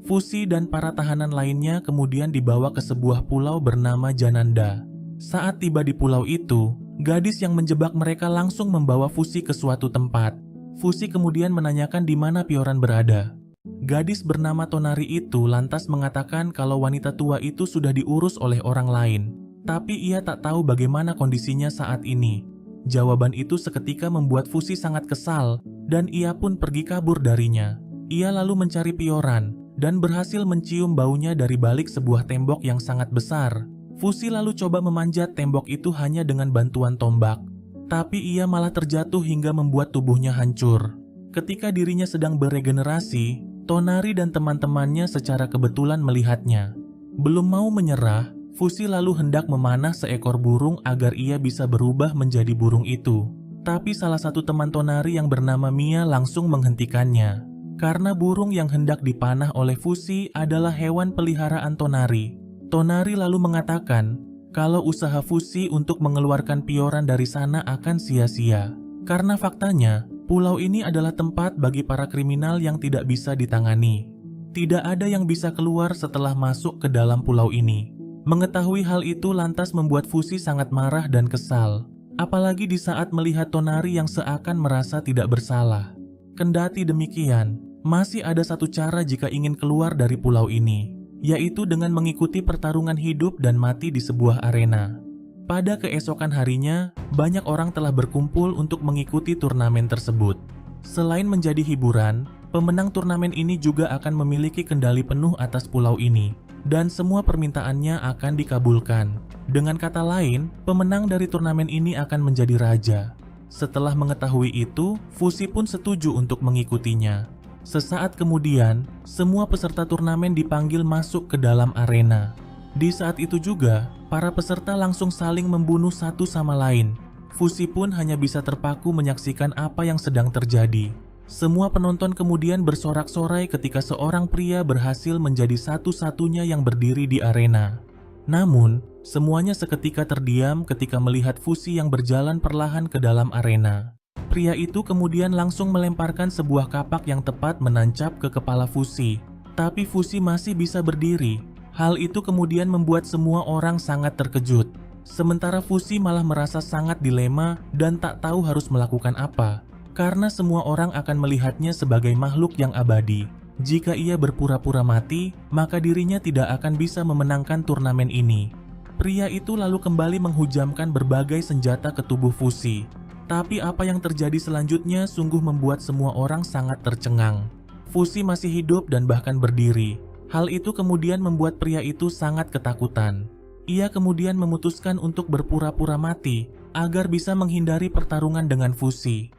Fuzi dan para tahanan lainnya kemudian dibawa ke sebuah pulau bernama Jananda. Saat tiba di pulau itu, gadis yang menjebak mereka langsung membawa Fuzi ke suatu tempat. Fuzi kemudian menanyakan di mana Pioran berada. Gadis bernama Tonari itu lantas mengatakan kalau wanita tua itu sudah diurus oleh orang lain, tapi ia tak tahu bagaimana kondisinya saat ini. Jawaban itu seketika membuat Fuzi sangat kesal dan ia pun pergi kabur darinya. Ia lalu mencari Pioran dan berhasil mencium baunya dari balik sebuah tembok yang sangat besar. Fuzi lalu coba memanjat tembok itu hanya dengan bantuan tombak, tapi ia malah terjatuh hingga membuat tubuhnya hancur. Ketika dirinya sedang beregenerasi, Tonari dan teman-temannya secara kebetulan melihatnya. Belum mau menyerah, Fuzi lalu hendak memanah seekor burung agar ia bisa berubah menjadi burung itu. Tapi salah satu teman Tonari yang bernama Mia langsung menghentikannya. Karena burung yang hendak dipanah oleh Fuzi adalah hewan peliharaan Tonari. Tonari lalu mengatakan kalau usaha Fuzi untuk mengeluarkan Pioran dari sana akan sia-sia. Karena faktanya, pulau ini adalah tempat bagi para kriminal yang tidak bisa ditangani. Tidak ada yang bisa keluar setelah masuk ke dalam pulau ini. Mengetahui hal itu lantas membuat Fuzi sangat marah dan kesal. Apalagi di saat melihat Tonari yang seakan merasa tidak bersalah. Kendati demikian, masih ada satu cara jika ingin keluar dari pulau ini, yaitu dengan mengikuti pertarungan hidup dan mati di sebuah arena. Pada keesokan harinya, banyak orang telah berkumpul untuk mengikuti turnamen tersebut. Selain menjadi hiburan, pemenang turnamen ini juga akan memiliki kendali penuh atas pulau ini, dan semua permintaannya akan dikabulkan. Dengan kata lain, pemenang dari turnamen ini akan menjadi raja. Setelah mengetahui itu, Fuzi pun setuju untuk mengikutinya. Sesaat kemudian, semua peserta turnamen dipanggil masuk ke dalam arena. Di saat itu juga, para peserta langsung saling membunuh satu sama lain. Fusi pun hanya bisa terpaku menyaksikan apa yang sedang terjadi. Semua penonton kemudian bersorak-sorai ketika seorang pria berhasil menjadi satu-satunya yang berdiri di arena. Namun, semuanya seketika terdiam ketika melihat Fusi yang berjalan perlahan ke dalam arena. Pria itu kemudian langsung melemparkan sebuah kapak yang tepat menancap ke kepala Fusi. Tapi Fusi masih bisa berdiri. Hal itu kemudian membuat semua orang sangat terkejut. Sementara Fusi malah merasa sangat dilema dan tak tahu harus melakukan apa. Karena semua orang akan melihatnya sebagai makhluk yang abadi. Jika ia berpura-pura mati, maka dirinya tidak akan bisa memenangkan turnamen ini. Pria itu lalu kembali menghujamkan berbagai senjata ke tubuh Fusi. Tapi apa yang terjadi selanjutnya sungguh membuat semua orang sangat tercengang. Fusi masih hidup dan bahkan berdiri. Hal itu kemudian membuat pria itu sangat ketakutan. Ia kemudian memutuskan untuk berpura-pura mati agar bisa menghindari pertarungan dengan Fusi.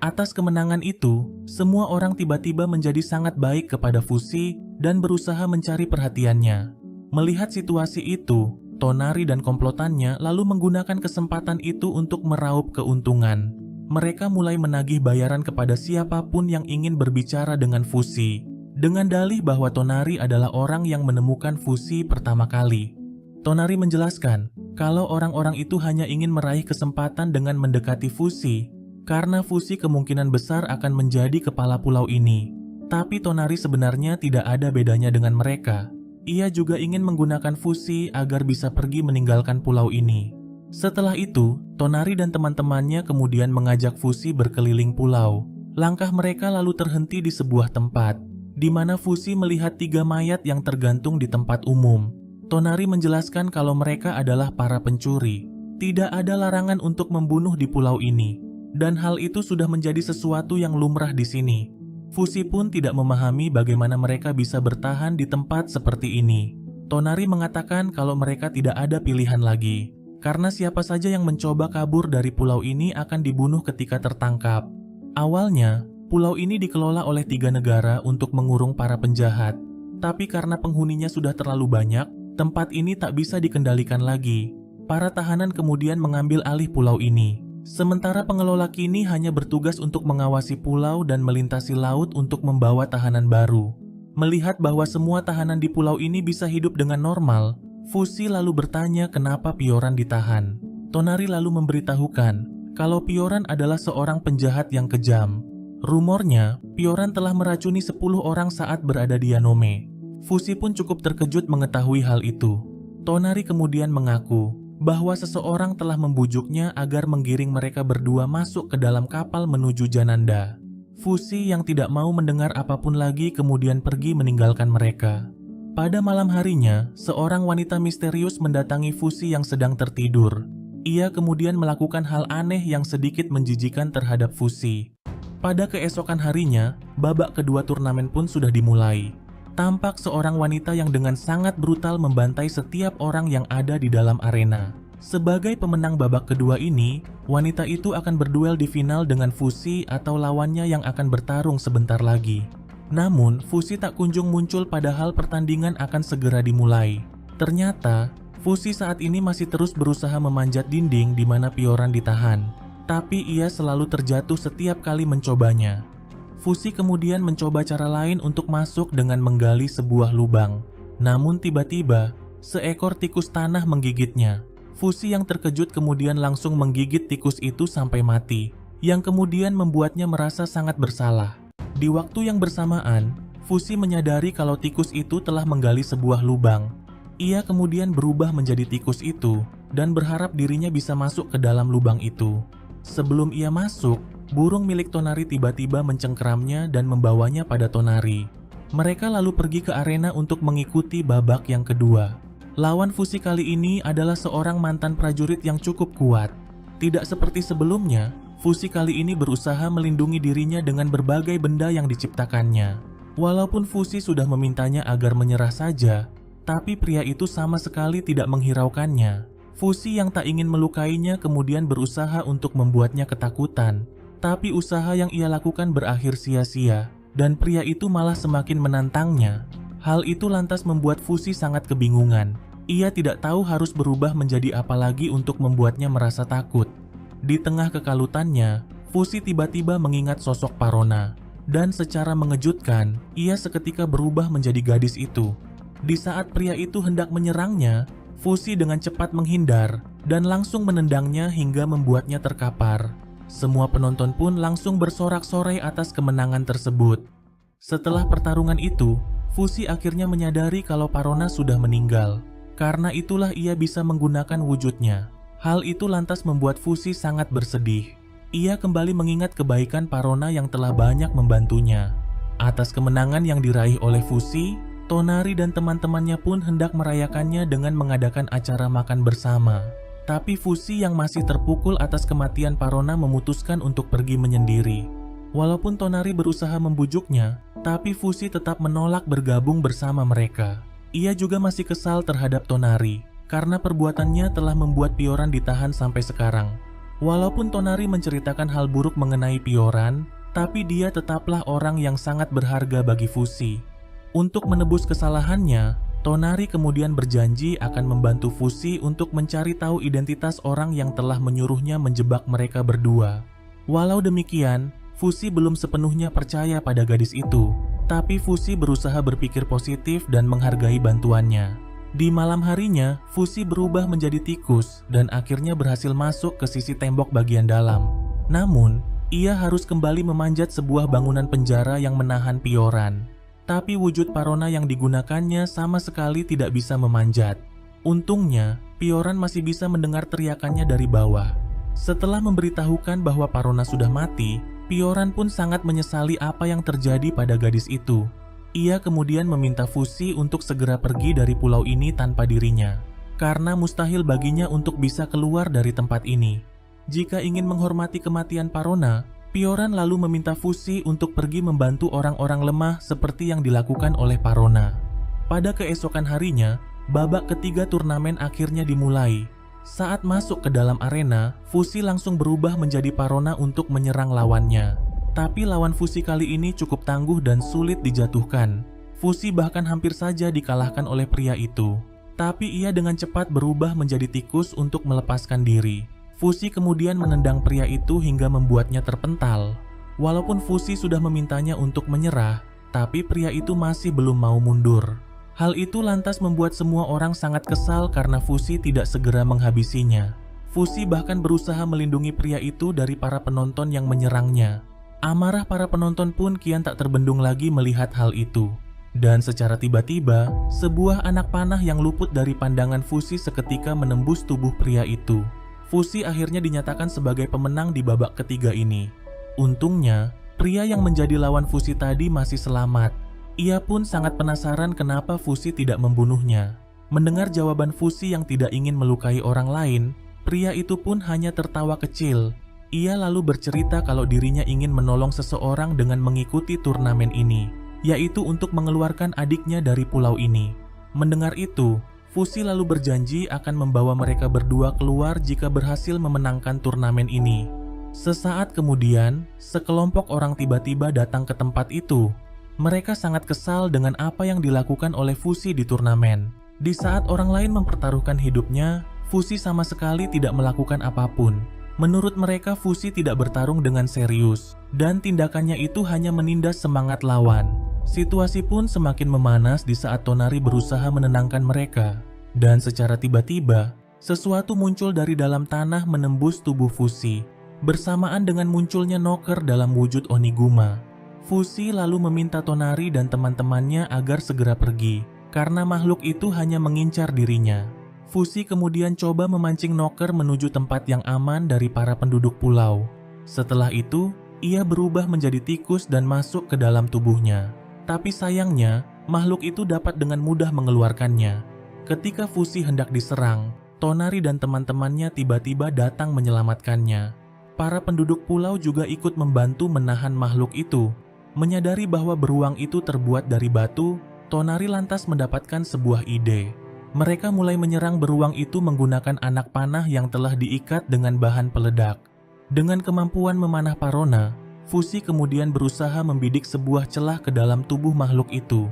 Atas kemenangan itu, semua orang tiba-tiba menjadi sangat baik kepada Fusi dan berusaha mencari perhatiannya. Melihat situasi itu, Tonari dan komplotannya lalu menggunakan kesempatan itu untuk meraup keuntungan. Mereka mulai menagih bayaran kepada siapapun yang ingin berbicara dengan Fusi, dengan dalih bahwa Tonari adalah orang yang menemukan Fusi pertama kali. Tonari menjelaskan kalau orang-orang itu hanya ingin meraih kesempatan dengan mendekati Fusi, karena Fusi kemungkinan besar akan menjadi kepala pulau ini. Tapi Tonari sebenarnya tidak ada bedanya dengan mereka. Ia juga ingin menggunakan Fusi agar bisa pergi meninggalkan pulau ini. Setelah itu, Tonari dan teman-temannya kemudian mengajak Fusi berkeliling pulau. Langkah mereka lalu terhenti di sebuah tempat, di mana Fusi melihat 3 mayat yang tergantung di tempat umum. Tonari menjelaskan kalau mereka adalah para pencuri. Tidak ada larangan untuk membunuh di pulau ini. Dan hal itu sudah menjadi sesuatu yang lumrah di sini. Fusi pun tidak memahami bagaimana mereka bisa bertahan di tempat seperti ini. Tonari mengatakan kalau mereka tidak ada pilihan lagi, karena siapa saja yang mencoba kabur dari pulau ini akan dibunuh ketika tertangkap. Awalnya, pulau ini dikelola oleh 3 negara untuk mengurung para penjahat. Tapi karena penghuninya sudah terlalu banyak, tempat ini tak bisa dikendalikan lagi. Para tahanan kemudian mengambil alih pulau ini. Sementara pengelola kini hanya bertugas untuk mengawasi pulau dan melintasi laut untuk membawa tahanan baru. Melihat bahwa semua tahanan di pulau ini bisa hidup dengan normal, Fusi lalu bertanya kenapa Pioran ditahan. Tonari lalu memberitahukan kalau Pioran adalah seorang penjahat yang kejam. Rumornya, Pioran telah meracuni 10 orang saat berada di Yanome. Fusi pun cukup terkejut mengetahui hal itu. Tonari kemudian mengaku bahwa seseorang telah membujuknya agar menggiring mereka berdua masuk ke dalam kapal menuju Jananda. Fusi yang tidak mau mendengar apapun lagi kemudian pergi meninggalkan mereka. Pada malam harinya, seorang wanita misterius mendatangi Fusi yang sedang tertidur. Ia kemudian melakukan hal aneh yang sedikit menjijikan terhadap Fusi. Pada keesokan harinya, babak kedua turnamen pun sudah dimulai. Tampak seorang wanita yang dengan sangat brutal membantai setiap orang yang ada di dalam arena. Sebagai pemenang babak kedua ini, wanita itu akan berduel di final dengan Fusi atau lawannya yang akan bertarung sebentar lagi. Namun, Fusi tak kunjung muncul padahal pertandingan akan segera dimulai. Ternyata, Fusi saat ini masih terus berusaha memanjat dinding di mana Pioran ditahan. Tapi ia selalu terjatuh setiap kali mencobanya. Fusi kemudian mencoba cara lain untuk masuk dengan menggali sebuah lubang. Namun tiba-tiba, seekor tikus tanah menggigitnya. Fusi yang terkejut kemudian langsung menggigit tikus itu sampai mati, yang kemudian membuatnya merasa sangat bersalah. Di waktu yang bersamaan, Fusi menyadari kalau tikus itu telah menggali sebuah lubang. Ia kemudian berubah menjadi tikus itu dan berharap dirinya bisa masuk ke dalam lubang itu. Sebelum ia masuk, burung milik Tonari tiba-tiba mencengkeramnya dan membawanya pada Tonari. Mereka lalu pergi ke arena untuk mengikuti babak yang kedua. Lawan Fusi kali ini adalah seorang mantan prajurit yang cukup kuat. Tidak seperti sebelumnya, Fusi kali ini berusaha melindungi dirinya dengan berbagai benda yang diciptakannya. Walaupun Fusi sudah memintanya agar menyerah saja, tapi pria itu sama sekali tidak menghiraukannya. Fusi yang tak ingin melukainya kemudian berusaha untuk membuatnya ketakutan. Tapi usaha yang ia lakukan berakhir sia-sia, dan pria itu malah semakin menantangnya. Hal itu lantas membuat Fusi sangat kebingungan. Ia tidak tahu harus berubah menjadi apa lagi untuk membuatnya merasa takut. Di tengah kekalutannya, Fusi tiba-tiba mengingat sosok Parona. Dan secara mengejutkan, ia seketika berubah menjadi gadis itu. Di saat pria itu hendak menyerangnya, Fusi dengan cepat menghindar dan langsung menendangnya hingga membuatnya terkapar. Semua penonton pun langsung bersorak-sorai atas kemenangan tersebut. Setelah pertarungan itu, Fusi akhirnya menyadari kalau Parona sudah meninggal. Karena itulah ia bisa menggunakan wujudnya. Hal itu lantas membuat Fusi sangat bersedih. Ia kembali mengingat kebaikan Parona yang telah banyak membantunya. Atas kemenangan yang diraih oleh Fusi, Tonari dan teman-temannya pun hendak merayakannya dengan mengadakan acara makan bersama. Tapi Fusi yang masih terpukul atas kematian Parona memutuskan untuk pergi menyendiri. Walaupun Tonari berusaha membujuknya, tapi Fusi tetap menolak bergabung bersama mereka. Ia juga masih kesal terhadap Tonari, karena perbuatannya telah membuat Pioran ditahan sampai sekarang. Walaupun Tonari menceritakan hal buruk mengenai Pioran, tapi dia tetaplah orang yang sangat berharga bagi Fusi. Untuk menebus kesalahannya, Tonari kemudian berjanji akan membantu Fusi untuk mencari tahu identitas orang yang telah menyuruhnya menjebak mereka berdua. Walau demikian, Fusi belum sepenuhnya percaya pada gadis itu, tapi Fusi berusaha berpikir positif dan menghargai bantuannya. Di malam harinya, Fusi berubah menjadi tikus dan akhirnya berhasil masuk ke sisi tembok bagian dalam. Namun, ia harus kembali memanjat sebuah bangunan penjara yang menahan Pioran. Tapi wujud Parona yang digunakannya sama sekali tidak bisa memanjat. Untungnya, Pioran masih bisa mendengar teriakannya dari bawah. Setelah memberitahukan bahwa Parona sudah mati, Pioran pun sangat menyesali apa yang terjadi pada gadis itu. Ia kemudian meminta Fusi untuk segera pergi dari pulau ini tanpa dirinya, karena mustahil baginya untuk bisa keluar dari tempat ini. Jika ingin menghormati kematian Parona, Pioran lalu meminta Fusi untuk pergi membantu orang-orang lemah seperti yang dilakukan oleh Parona. Pada keesokan harinya, babak ketiga turnamen akhirnya dimulai. Saat masuk ke dalam arena, Fusi langsung berubah menjadi Parona untuk menyerang lawannya. Tapi lawan Fusi kali ini cukup tangguh dan sulit dijatuhkan. Fusi bahkan hampir saja dikalahkan oleh pria itu. Tapi ia dengan cepat berubah menjadi tikus untuk melepaskan diri. Fusi kemudian menendang pria itu hingga membuatnya terpental. Walaupun Fusi sudah memintanya untuk menyerah, tapi pria itu masih belum mau mundur. Hal itu lantas membuat semua orang sangat kesal karena Fusi tidak segera menghabisinya. Fusi bahkan berusaha melindungi pria itu dari para penonton yang menyerangnya. Amarah para penonton pun kian tak terbendung lagi melihat hal itu. Dan secara tiba-tiba, sebuah anak panah yang luput dari pandangan Fusi seketika menembus tubuh pria itu. Fusi akhirnya dinyatakan sebagai pemenang di babak ketiga ini. Untungnya, pria yang menjadi lawan Fusi tadi masih selamat. Ia pun sangat penasaran kenapa Fusi tidak membunuhnya. Mendengar jawaban Fusi yang tidak ingin melukai orang lain, pria itu pun hanya tertawa kecil. Ia lalu bercerita kalau dirinya ingin menolong seseorang dengan mengikuti turnamen ini, yaitu untuk mengeluarkan adiknya dari pulau ini. Mendengar itu, Fusi lalu berjanji akan membawa mereka berdua keluar jika berhasil memenangkan turnamen ini. Sesaat kemudian, sekelompok orang tiba-tiba datang ke tempat itu. Mereka sangat kesal dengan apa yang dilakukan oleh Fusi di turnamen. Di saat orang lain mempertaruhkan hidupnya, Fusi sama sekali tidak melakukan apapun. Menurut mereka, Fusi tidak bertarung dengan serius, dan tindakannya itu hanya menindas semangat lawan. Situasi pun semakin memanas di saat Tonari berusaha menenangkan mereka. Dan secara tiba-tiba, sesuatu muncul dari dalam tanah menembus tubuh Fusi, bersamaan dengan munculnya Noker dalam wujud Oniguma. Fusi lalu meminta Tonari dan teman-temannya agar segera pergi, karena makhluk itu hanya mengincar dirinya. Fusi kemudian coba memancing Noker menuju tempat yang aman dari para penduduk pulau. Setelah itu, ia berubah menjadi tikus dan masuk ke dalam tubuhnya. Tapi sayangnya, makhluk itu dapat dengan mudah mengeluarkannya. Ketika Fusi hendak diserang, Tonari dan teman-temannya tiba-tiba datang menyelamatkannya. Para penduduk pulau juga ikut membantu menahan makhluk itu. Menyadari bahwa beruang itu terbuat dari batu, Tonari lantas mendapatkan sebuah ide. Mereka mulai menyerang beruang itu menggunakan anak panah yang telah diikat dengan bahan peledak. Dengan kemampuan memanah Parona, Fusi kemudian berusaha membidik sebuah celah ke dalam tubuh makhluk itu.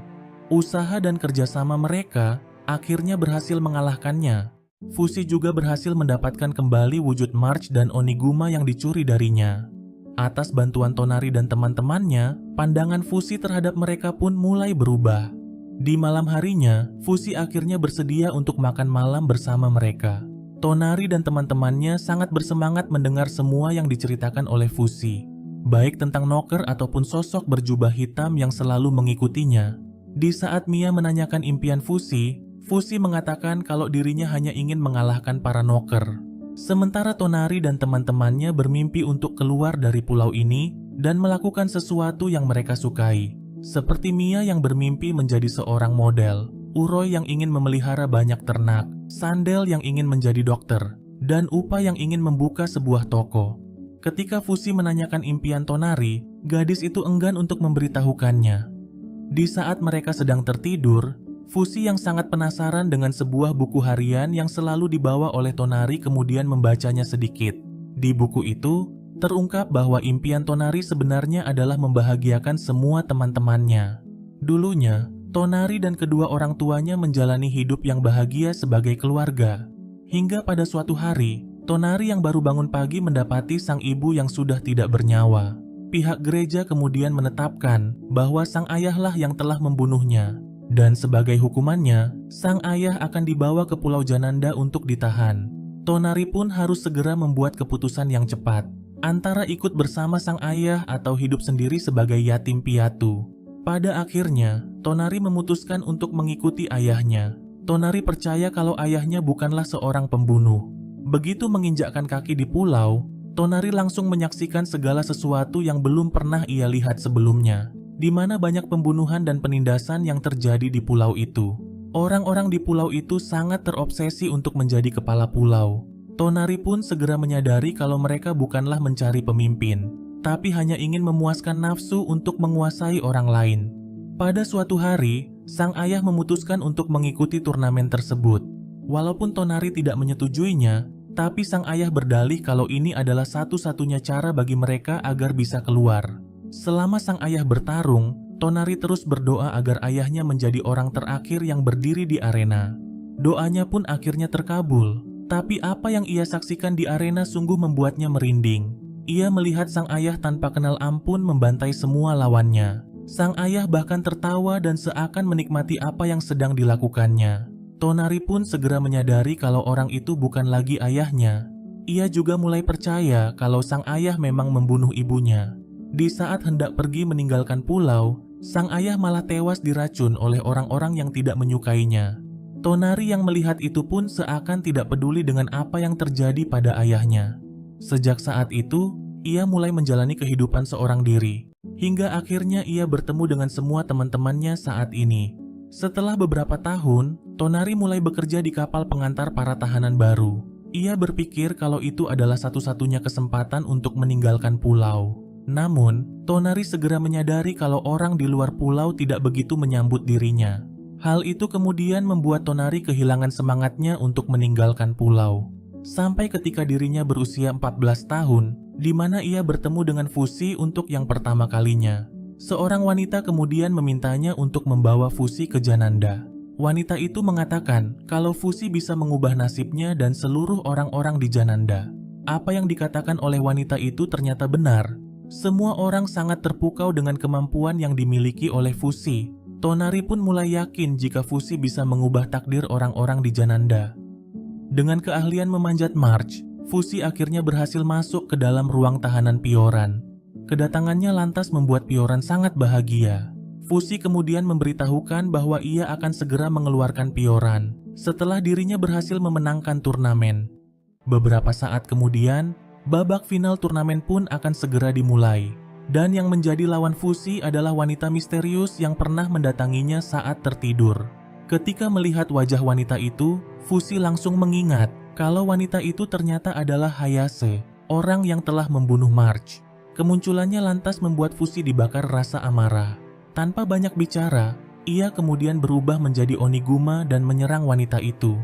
Usaha dan kerjasama mereka akhirnya berhasil mengalahkannya. Fushi juga berhasil mendapatkan kembali wujud March dan Oniguma yang dicuri darinya. Atas bantuan Tonari dan teman-temannya, pandangan Fushi terhadap mereka pun mulai berubah. Di malam harinya, Fushi akhirnya bersedia untuk makan malam bersama mereka. Tonari dan teman-temannya sangat bersemangat mendengar semua yang diceritakan oleh Fushi, baik tentang Knocker ataupun sosok berjubah hitam yang selalu mengikutinya. Di saat Mia menanyakan impian Fushi, Fushi mengatakan kalau dirinya hanya ingin mengalahkan para Knocker. Sementara Tonari dan teman-temannya bermimpi untuk keluar dari pulau ini dan melakukan sesuatu yang mereka sukai. Seperti Mia yang bermimpi menjadi seorang model, Uroi yang ingin memelihara banyak ternak, Sandel yang ingin menjadi dokter, dan Upa yang ingin membuka sebuah toko. Ketika Fushi menanyakan impian Tonari, gadis itu enggan untuk memberitahukannya. Di saat mereka sedang tertidur, Fushi yang sangat penasaran dengan sebuah buku harian yang selalu dibawa oleh Tonari kemudian membacanya sedikit. Di buku itu, terungkap bahwa impian Tonari sebenarnya adalah membahagiakan semua teman-temannya. Dulunya, Tonari dan kedua orang tuanya menjalani hidup yang bahagia sebagai keluarga. Hingga pada suatu hari, Tonari yang baru bangun pagi mendapati sang ibu yang sudah tidak bernyawa. Pihak gereja kemudian menetapkan bahwa sang ayahlah yang telah membunuhnya. Dan sebagai hukumannya, sang ayah akan dibawa ke Pulau Jananda untuk ditahan. Tonari pun harus segera membuat keputusan yang cepat, antara ikut bersama sang ayah atau hidup sendiri sebagai yatim piatu. Pada akhirnya, Tonari memutuskan untuk mengikuti ayahnya. Tonari percaya kalau ayahnya bukanlah seorang pembunuh. Begitu menginjakkan kaki di pulau, Tonari langsung menyaksikan segala sesuatu yang belum pernah ia lihat sebelumnya, di mana banyak pembunuhan dan penindasan yang terjadi di pulau itu. Orang-orang di pulau itu sangat terobsesi untuk menjadi kepala pulau. Tonari pun segera menyadari kalau mereka bukanlah mencari pemimpin, tapi hanya ingin memuaskan nafsu untuk menguasai orang lain. Pada suatu hari, sang ayah memutuskan untuk mengikuti turnamen tersebut. Walaupun Tonari tidak menyetujuinya, tapi sang ayah berdalih kalau ini adalah satu-satunya cara bagi mereka agar bisa keluar. Selama sang ayah bertarung, Tonari terus berdoa agar ayahnya menjadi orang terakhir yang berdiri di arena. Doanya pun akhirnya terkabul, tapi apa yang ia saksikan di arena sungguh membuatnya merinding. Ia melihat sang ayah tanpa kenal ampun membantai semua lawannya. Sang ayah bahkan tertawa dan seakan menikmati apa yang sedang dilakukannya. Tonari pun segera menyadari kalau orang itu bukan lagi ayahnya. Ia juga mulai percaya kalau sang ayah memang membunuh ibunya. Di saat hendak pergi meninggalkan pulau, sang ayah malah tewas diracun oleh orang-orang yang tidak menyukainya. Tonari yang melihat itu pun seakan tidak peduli dengan apa yang terjadi pada ayahnya. Sejak saat itu, ia mulai menjalani kehidupan seorang diri, hingga akhirnya ia bertemu dengan semua teman-temannya saat ini. Setelah beberapa tahun, Tonari mulai bekerja di kapal pengantar para tahanan baru. Ia berpikir kalau itu adalah satu-satunya kesempatan untuk meninggalkan pulau. Namun, Tonari segera menyadari kalau orang di luar pulau tidak begitu menyambut dirinya. Hal itu kemudian membuat Tonari kehilangan semangatnya untuk meninggalkan pulau. Sampai ketika dirinya berusia 14 tahun, di mana ia bertemu dengan Fushi untuk yang pertama kalinya. Seorang wanita kemudian memintanya untuk membawa Fushi ke Jananda. Wanita itu mengatakan kalau Fushi bisa mengubah nasibnya dan seluruh orang-orang di Jananda. Apa yang dikatakan oleh wanita itu ternyata benar. Semua orang sangat terpukau dengan kemampuan yang dimiliki oleh Fushi. Tonari pun mulai yakin jika Fushi bisa mengubah takdir orang-orang di Jananda. Dengan keahlian memanjat March, Fushi akhirnya berhasil masuk ke dalam ruang tahanan Pioran. Kedatangannya lantas membuat Pioran sangat bahagia. Fushi kemudian memberitahukan bahwa ia akan segera mengeluarkan Pioran setelah dirinya berhasil memenangkan turnamen. Beberapa saat kemudian, babak final turnamen pun akan segera dimulai, dan yang menjadi lawan Fushi adalah wanita misterius yang pernah mendatanginya saat tertidur. Ketika melihat wajah wanita itu, Fushi langsung mengingat kalau wanita itu ternyata adalah Hayase, orang yang telah membunuh March. Kemunculannya lantas membuat Fushi dibakar rasa amarah. Tanpa banyak bicara, ia kemudian berubah menjadi Oniguma dan menyerang wanita itu.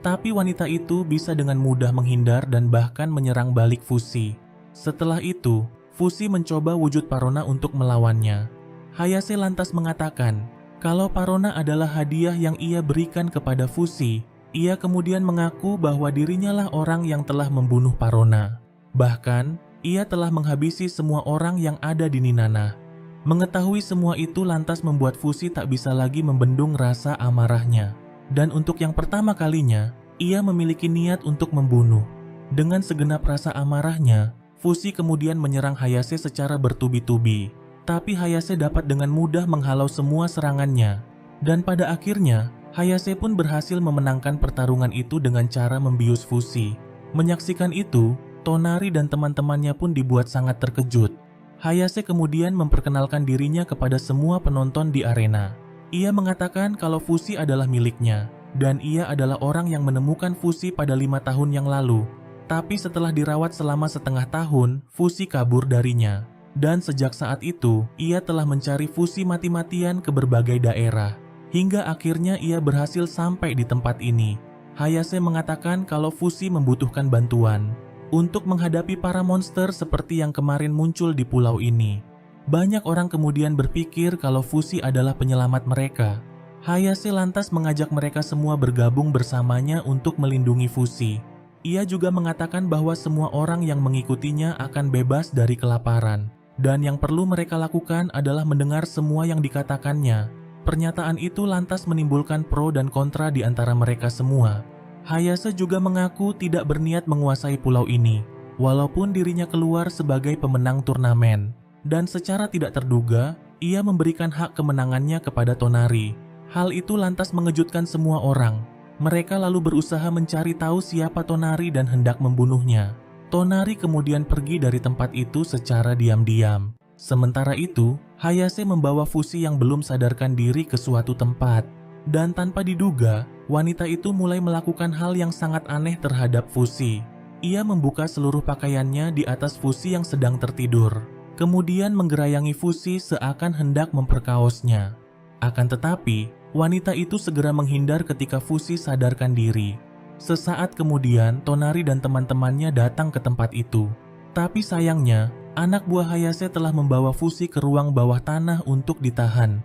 Tapi wanita itu bisa dengan mudah menghindar dan bahkan menyerang balik Fushi. Setelah itu, Fushi mencoba wujud Parona untuk melawannya. Hayase lantas mengatakan kalau Parona adalah hadiah yang ia berikan kepada Fushi Ia kemudian mengaku bahwa dirinya lah orang yang telah membunuh Parona. Bahkan, ia telah menghabisi semua orang yang ada di Ninana. Mengetahui semua itu lantas membuat Fusi tak bisa lagi membendung rasa amarahnya. Dan untuk yang pertama kalinya, ia memiliki niat untuk membunuh. Dengan segenap rasa amarahnya, Fusi kemudian menyerang Hayase secara bertubi-tubi. Tapi Hayase dapat dengan mudah menghalau semua serangannya. Dan pada akhirnya, Hayase pun berhasil memenangkan pertarungan itu dengan cara membius Fusi. Menyaksikan itu, Tonari dan teman-temannya pun dibuat sangat terkejut. Hayase kemudian memperkenalkan dirinya kepada semua penonton di arena. Ia mengatakan kalau Fusi adalah miliknya, dan ia adalah orang yang menemukan Fusi pada 5 tahun yang lalu. Tapi setelah dirawat selama setengah tahun, Fusi kabur darinya. Dan sejak saat itu, ia telah mencari Fusi mati-matian ke berbagai daerah. Hingga akhirnya ia berhasil sampai di tempat ini. Hayase mengatakan kalau Fusi membutuhkan bantuan untuk menghadapi para monster seperti yang kemarin muncul di pulau ini. Banyak orang kemudian berpikir kalau Fusi adalah penyelamat mereka. Hayase lantas mengajak mereka semua bergabung bersamanya untuk melindungi Fusi. Ia juga mengatakan bahwa semua orang yang mengikutinya akan bebas dari kelaparan. Dan yang perlu mereka lakukan adalah mendengar semua yang dikatakannya. Pernyataan itu lantas menimbulkan pro dan kontra di antara mereka semua. Hayase juga mengaku tidak berniat menguasai pulau ini, walaupun dirinya keluar sebagai pemenang turnamen. Dan secara tidak terduga, ia memberikan hak kemenangannya kepada Tonari. Hal itu lantas mengejutkan semua orang. Mereka lalu berusaha mencari tahu siapa Tonari dan hendak membunuhnya. Tonari kemudian pergi dari tempat itu secara diam-diam. Sementara itu, Hayase membawa Fusi yang belum sadarkan diri ke suatu tempat. Dan tanpa diduga, wanita itu mulai melakukan hal yang sangat aneh terhadap Fusi. Ia membuka seluruh pakaiannya di atas Fusi yang sedang tertidur. Kemudian menggerayangi Fusi seakan hendak memperkaosnya. Akan tetapi, wanita itu segera menghindar ketika Fusi sadarkan diri. Sesaat kemudian, Tonari dan teman-temannya datang ke tempat itu. Tapi sayangnya, anak buah Hayase telah membawa Fusi ke ruang bawah tanah untuk ditahan.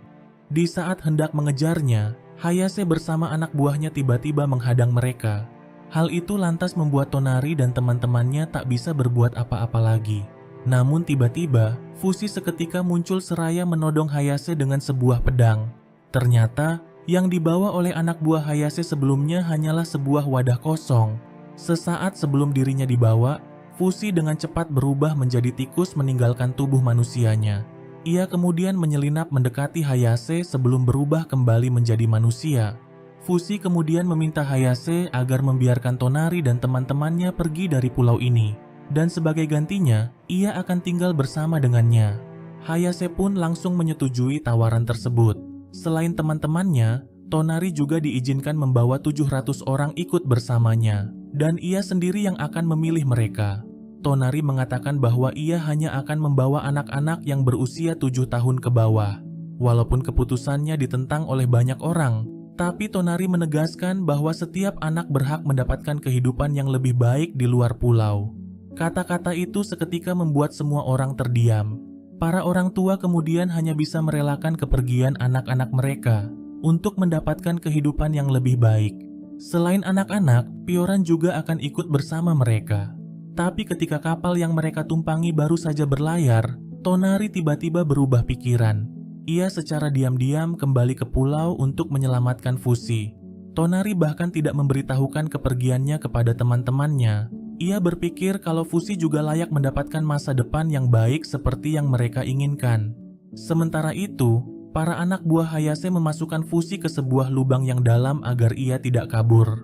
Di saat hendak mengejarnya, Hayase bersama anak buahnya tiba-tiba menghadang mereka. Hal itu lantas membuat Tonari dan teman-temannya tak bisa berbuat apa-apa lagi. Namun tiba-tiba, Fusi seketika muncul seraya menodong Hayase dengan sebuah pedang. Ternyata, yang dibawa oleh anak buah Hayase sebelumnya hanyalah sebuah wadah kosong. Sesaat sebelum dirinya dibawa, Fusi dengan cepat berubah menjadi tikus meninggalkan tubuh manusianya. Ia kemudian menyelinap mendekati Hayase sebelum berubah kembali menjadi manusia. Fusi kemudian meminta Hayase agar membiarkan Tonari dan teman-temannya pergi dari pulau ini. Dan sebagai gantinya, ia akan tinggal bersama dengannya. Hayase pun langsung menyetujui tawaran tersebut. Selain teman-temannya, Tonari juga diizinkan membawa 700 orang ikut bersamanya. Dan ia sendiri yang akan memilih mereka. Tonari mengatakan bahwa ia hanya akan membawa anak-anak yang berusia 7 tahun ke bawah. Walaupun keputusannya ditentang oleh banyak orang, tapi Tonari menegaskan bahwa setiap anak berhak mendapatkan kehidupan yang lebih baik di luar pulau. Kata-kata itu seketika membuat semua orang terdiam. Para orang tua kemudian hanya bisa merelakan kepergian anak-anak mereka untuk mendapatkan kehidupan yang lebih baik. Selain anak-anak, Pioran juga akan ikut bersama mereka. Tapi ketika kapal yang mereka tumpangi baru saja berlayar, Tonari tiba-tiba berubah pikiran. Ia secara diam-diam kembali ke pulau untuk menyelamatkan Fusi. Tonari bahkan tidak memberitahukan kepergiannya kepada teman-temannya. Ia berpikir kalau Fusi juga layak mendapatkan masa depan yang baik seperti yang mereka inginkan. Sementara itu, para anak buah Hayase memasukkan Fusi ke sebuah lubang yang dalam agar ia tidak kabur.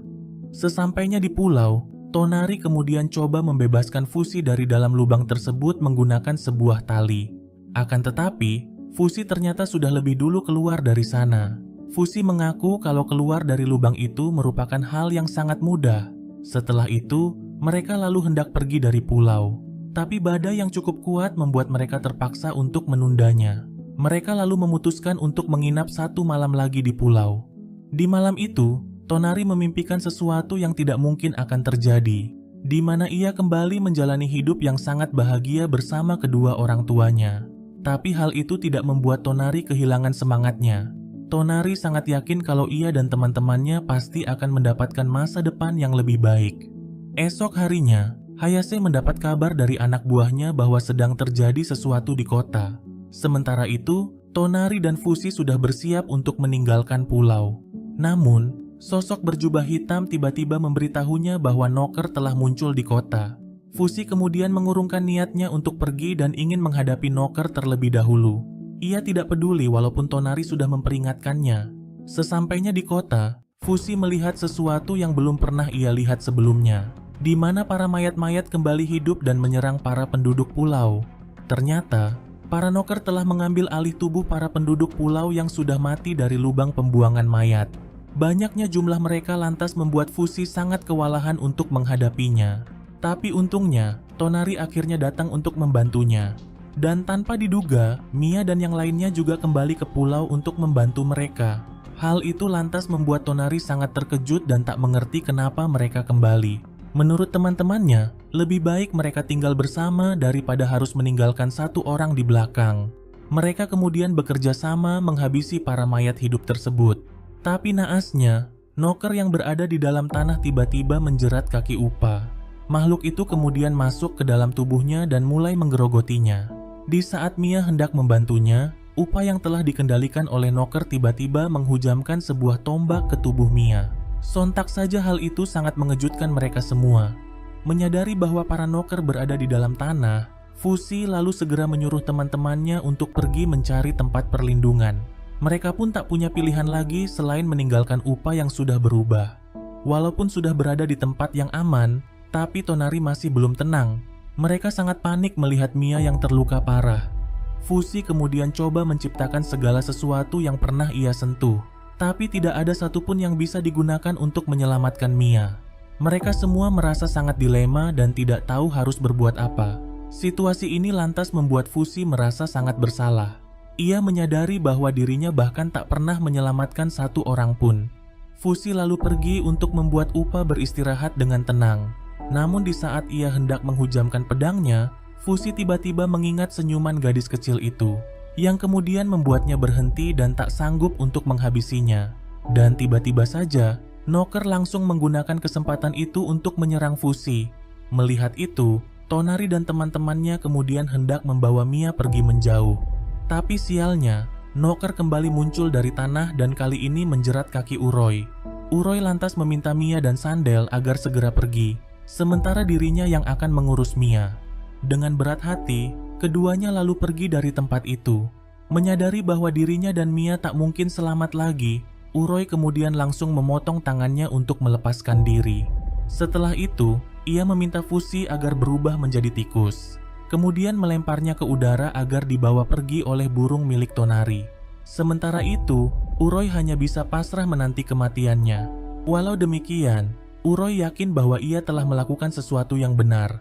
Sesampainya di pulau, Tonari kemudian coba membebaskan Fusi dari dalam lubang tersebut menggunakan sebuah tali. Akan tetapi, Fusi ternyata sudah lebih dulu keluar dari sana. Fusi mengaku kalau keluar dari lubang itu merupakan hal yang sangat mudah. Setelah itu, mereka lalu hendak pergi dari pulau. Tapi badai yang cukup kuat membuat mereka terpaksa untuk menundanya. Mereka lalu memutuskan untuk menginap 1 malam lagi di pulau. Di malam itu, Tonari memimpikan sesuatu yang tidak mungkin akan terjadi, di mana ia kembali menjalani hidup yang sangat bahagia bersama kedua orang tuanya. Tapi hal itu tidak membuat Tonari kehilangan semangatnya. Tonari sangat yakin kalau ia dan teman-temannya pasti akan mendapatkan masa depan yang lebih baik. Esok harinya, Hayase mendapat kabar dari anak buahnya bahwa sedang terjadi sesuatu di kota. Sementara itu, Tonari dan Fushi sudah bersiap untuk meninggalkan pulau. Namun, sosok berjubah hitam tiba-tiba memberitahunya bahwa Noker telah muncul di kota. Fushi kemudian mengurungkan niatnya untuk pergi dan ingin menghadapi Noker terlebih dahulu. Ia tidak peduli walaupun Tonari sudah memperingatkannya. Sesampainya di kota, Fushi melihat sesuatu yang belum pernah ia lihat sebelumnya, di mana para mayat-mayat kembali hidup dan menyerang para penduduk pulau. Ternyata, para Noker telah mengambil alih tubuh para penduduk pulau yang sudah mati dari lubang pembuangan mayat. Banyaknya jumlah mereka lantas membuat Fushi sangat kewalahan untuk menghadapinya. Tapi untungnya, Tonari akhirnya datang untuk membantunya. Dan tanpa diduga, Mia dan yang lainnya juga kembali ke pulau untuk membantu mereka. Hal itu lantas membuat Tonari sangat terkejut dan tak mengerti kenapa mereka kembali. Menurut teman-temannya, lebih baik mereka tinggal bersama daripada harus meninggalkan satu orang di belakang. Mereka kemudian bekerja sama menghabisi para mayat hidup tersebut. Tapi naasnya, Noker yang berada di dalam tanah tiba-tiba menjerat kaki Upa. Makhluk itu kemudian masuk ke dalam tubuhnya dan mulai menggerogotinya. Di saat Mia hendak membantunya, Upa yang telah dikendalikan oleh Noker tiba-tiba menghujamkan sebuah tombak ke tubuh Mia. Sontak saja hal itu sangat mengejutkan mereka semua. Menyadari bahwa para Noker berada di dalam tanah, Fushi lalu segera menyuruh teman-temannya untuk pergi mencari tempat perlindungan. Mereka pun tak punya pilihan lagi selain meninggalkan Upa yang sudah berubah. Walaupun sudah berada di tempat yang aman, tapi Tonari masih belum tenang. Mereka sangat panik melihat Mia yang terluka parah. Fushi kemudian coba menciptakan segala sesuatu yang pernah ia sentuh. Tapi tidak ada satupun yang bisa digunakan untuk menyelamatkan Mia. Mereka semua merasa sangat dilema dan tidak tahu harus berbuat apa. Situasi ini lantas membuat Fushi merasa sangat bersalah. Ia menyadari bahwa dirinya bahkan tak pernah menyelamatkan satu orang pun. Fushi lalu pergi untuk membuat Upa beristirahat dengan tenang. Namun di saat ia hendak menghujamkan pedangnya, Fushi tiba-tiba mengingat senyuman gadis kecil itu, yang kemudian membuatnya berhenti dan tak sanggup untuk menghabisinya. Dan tiba-tiba saja, Noker langsung menggunakan kesempatan itu untuk menyerang Fushi. Melihat itu, Tonari dan teman-temannya kemudian hendak membawa Mia pergi menjauh. Tapi sialnya, Noker kembali muncul dari tanah dan kali ini menjerat kaki Uroi. Uroi lantas meminta Mia dan Sandel agar segera pergi, sementara dirinya yang akan mengurus Mia. Dengan berat hati, keduanya lalu pergi dari tempat itu. Menyadari bahwa dirinya dan Mia tak mungkin selamat lagi, Uroi kemudian langsung memotong tangannya untuk melepaskan diri. Setelah itu, ia meminta Fushi agar berubah menjadi tikus. Kemudian melemparnya ke udara agar dibawa pergi oleh burung milik Tonari. Sementara itu, Uroi hanya bisa pasrah menanti kematiannya. Walau demikian, Uroi yakin bahwa ia telah melakukan sesuatu yang benar.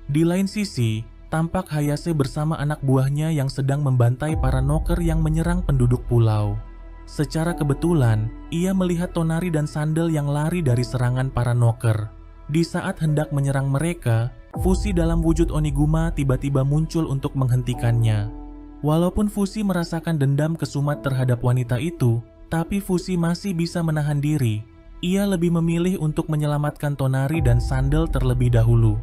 Di lain sisi, tampak Hayase bersama anak buahnya yang sedang membantai para Noker yang menyerang penduduk pulau. Secara kebetulan, ia melihat Tonari dan Sandel yang lari dari serangan para Noker. Di saat hendak menyerang mereka, Fushi dalam wujud Oniguma tiba-tiba muncul untuk menghentikannya. Walaupun Fushi merasakan dendam kesumat terhadap wanita itu, tapi Fushi masih bisa menahan diri. Ia lebih memilih untuk menyelamatkan Tonari dan Sandel terlebih dahulu.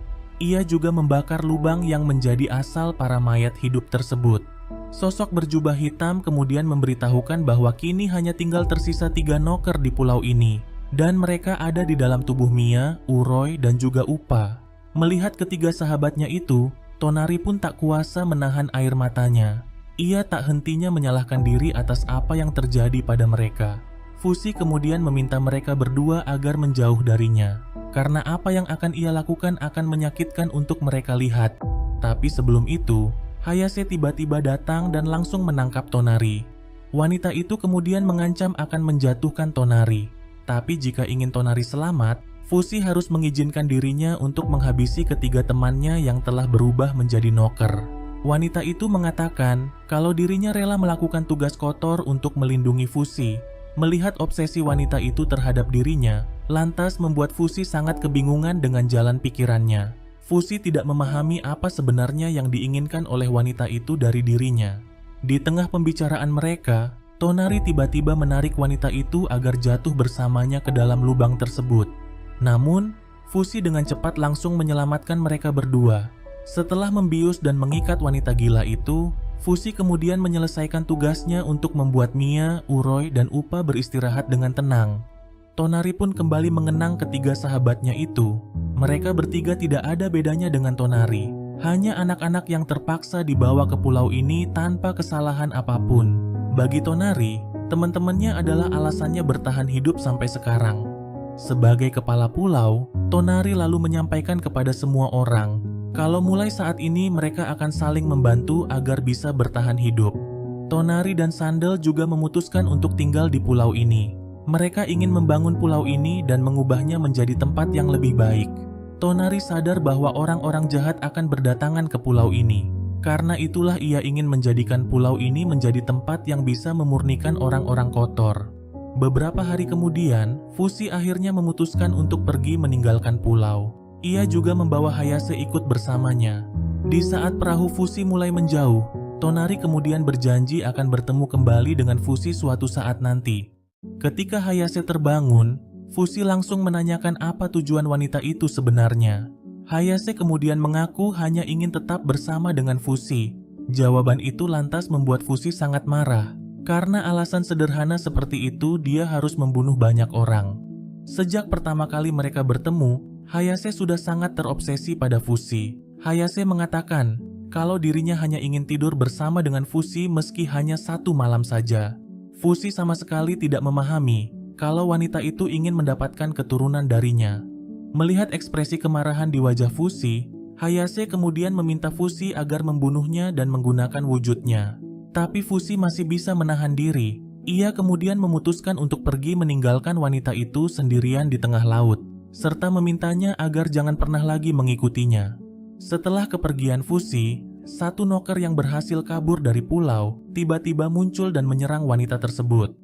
Ia juga membakar lubang yang menjadi asal para mayat hidup tersebut. Sosok berjubah hitam kemudian memberitahukan bahwa kini hanya tinggal tersisa 3 Noker di pulau ini. Dan mereka ada di dalam tubuh Mia, Uroi, dan juga Upa. Melihat ketiga sahabatnya itu, Tonari pun tak kuasa menahan air matanya. Ia tak hentinya menyalahkan diri atas apa yang terjadi pada mereka. Fushi kemudian meminta mereka berdua agar menjauh darinya, karena apa yang akan ia lakukan akan menyakitkan untuk mereka lihat. Tapi sebelum itu, Hayase tiba-tiba datang dan langsung menangkap Tonari. Wanita itu kemudian mengancam akan menjatuhkan Tonari. Tapi jika ingin Tonari selamat, Fushi harus mengizinkan dirinya untuk menghabisi ketiga temannya yang telah berubah menjadi Noker. Wanita itu mengatakan kalau dirinya rela melakukan tugas kotor untuk melindungi Fushi. Melihat obsesi wanita itu terhadap dirinya, lantas membuat Fushi sangat kebingungan dengan jalan pikirannya. Fushi tidak memahami apa sebenarnya yang diinginkan oleh wanita itu dari dirinya. Di tengah pembicaraan mereka, Tonari tiba-tiba menarik wanita itu agar jatuh bersamanya ke dalam lubang tersebut. Namun, Fushi dengan cepat langsung menyelamatkan mereka berdua. Setelah membius dan mengikat wanita gila itu, Fushi kemudian menyelesaikan tugasnya untuk membuat Mia, Uroi, dan Upa beristirahat dengan tenang. Tonari pun kembali mengenang ketiga sahabatnya itu. Mereka bertiga tidak ada bedanya dengan Tonari. Hanya anak-anak yang terpaksa dibawa ke pulau ini tanpa kesalahan apapun. Bagi Tonari, teman-temannya adalah alasannya bertahan hidup sampai sekarang. Sebagai kepala pulau, Tonari lalu menyampaikan kepada semua orang kalau mulai saat ini mereka akan saling membantu agar bisa bertahan hidup. Tonari dan Sandal juga memutuskan untuk tinggal di pulau ini. Mereka ingin membangun pulau ini dan mengubahnya menjadi tempat yang lebih baik. Tonari sadar bahwa orang-orang jahat akan berdatangan ke pulau ini. Karena itulah ia ingin menjadikan pulau ini menjadi tempat yang bisa memurnikan orang-orang kotor. Beberapa hari kemudian, Fushi akhirnya memutuskan untuk pergi meninggalkan pulau. Ia juga membawa Hayase ikut bersamanya. Di saat perahu Fushi mulai menjauh, Tonari kemudian berjanji akan bertemu kembali dengan Fushi suatu saat nanti. Ketika Hayase terbangun, Fushi langsung menanyakan apa tujuan wanita itu sebenarnya. Hayase kemudian mengaku hanya ingin tetap bersama dengan Fushi. Jawaban itu lantas membuat Fushi sangat marah. Karena alasan sederhana seperti itu, dia harus membunuh banyak orang. Sejak pertama kali mereka bertemu, Hayase sudah sangat terobsesi pada Fushi. Hayase mengatakan kalau dirinya hanya ingin tidur bersama dengan Fushi meski hanya satu malam saja. Fushi sama sekali tidak memahami kalau wanita itu ingin mendapatkan keturunan darinya. Melihat ekspresi kemarahan di wajah Fushi, Hayase kemudian meminta Fushi agar membunuhnya dan menggunakan wujudnya. Tapi Fushi masih bisa menahan diri. Ia kemudian memutuskan untuk pergi meninggalkan wanita itu sendirian di tengah laut, serta memintanya agar jangan pernah lagi mengikutinya. Setelah kepergian Fushi, satu noker yang berhasil kabur dari pulau tiba-tiba muncul dan menyerang wanita tersebut.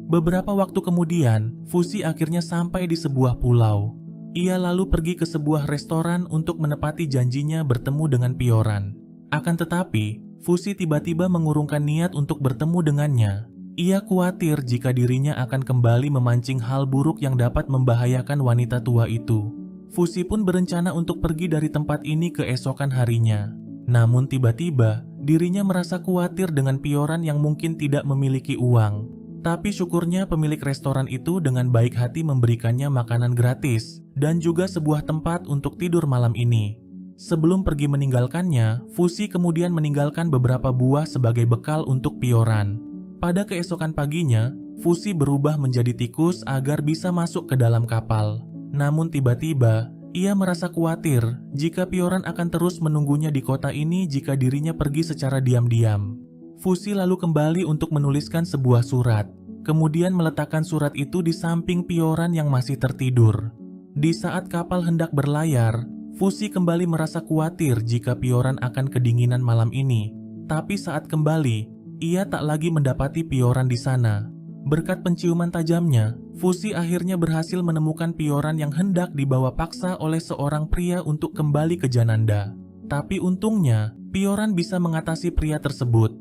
Beberapa waktu kemudian, Fushi akhirnya sampai di sebuah pulau. Ia lalu pergi ke sebuah restoran untuk menepati janjinya bertemu dengan Pioran. Akan tetapi, Fushi tiba-tiba mengurungkan niat untuk bertemu dengannya. Ia khawatir jika dirinya akan kembali memancing hal buruk yang dapat membahayakan wanita tua itu. Fushi pun berencana untuk pergi dari tempat ini keesokan harinya. Namun tiba-tiba, dirinya merasa khawatir dengan Pioran yang mungkin tidak memiliki uang. Tapi syukurnya pemilik restoran itu dengan baik hati memberikannya makanan gratis dan juga sebuah tempat untuk tidur malam ini. Sebelum pergi meninggalkannya, Fushi kemudian meninggalkan beberapa buah sebagai bekal untuk Pioran. Pada keesokan paginya, Fushi berubah menjadi tikus agar bisa masuk ke dalam kapal. Namun tiba-tiba, ia merasa khawatir jika Pioran akan terus menunggunya di kota ini jika dirinya pergi secara diam-diam. Fushi lalu kembali untuk menuliskan sebuah surat, kemudian meletakkan surat itu di samping Pioran yang masih tertidur. Di saat kapal hendak berlayar, Fushi kembali merasa khawatir jika Pioran akan kedinginan malam ini. Tapi saat kembali, ia tak lagi mendapati Pioran di sana. Berkat penciuman tajamnya, Fushi akhirnya berhasil menemukan Pioran yang hendak dibawa paksa oleh seorang pria untuk kembali ke Jananda. Tapi untungnya, Pioran bisa mengatasi pria tersebut.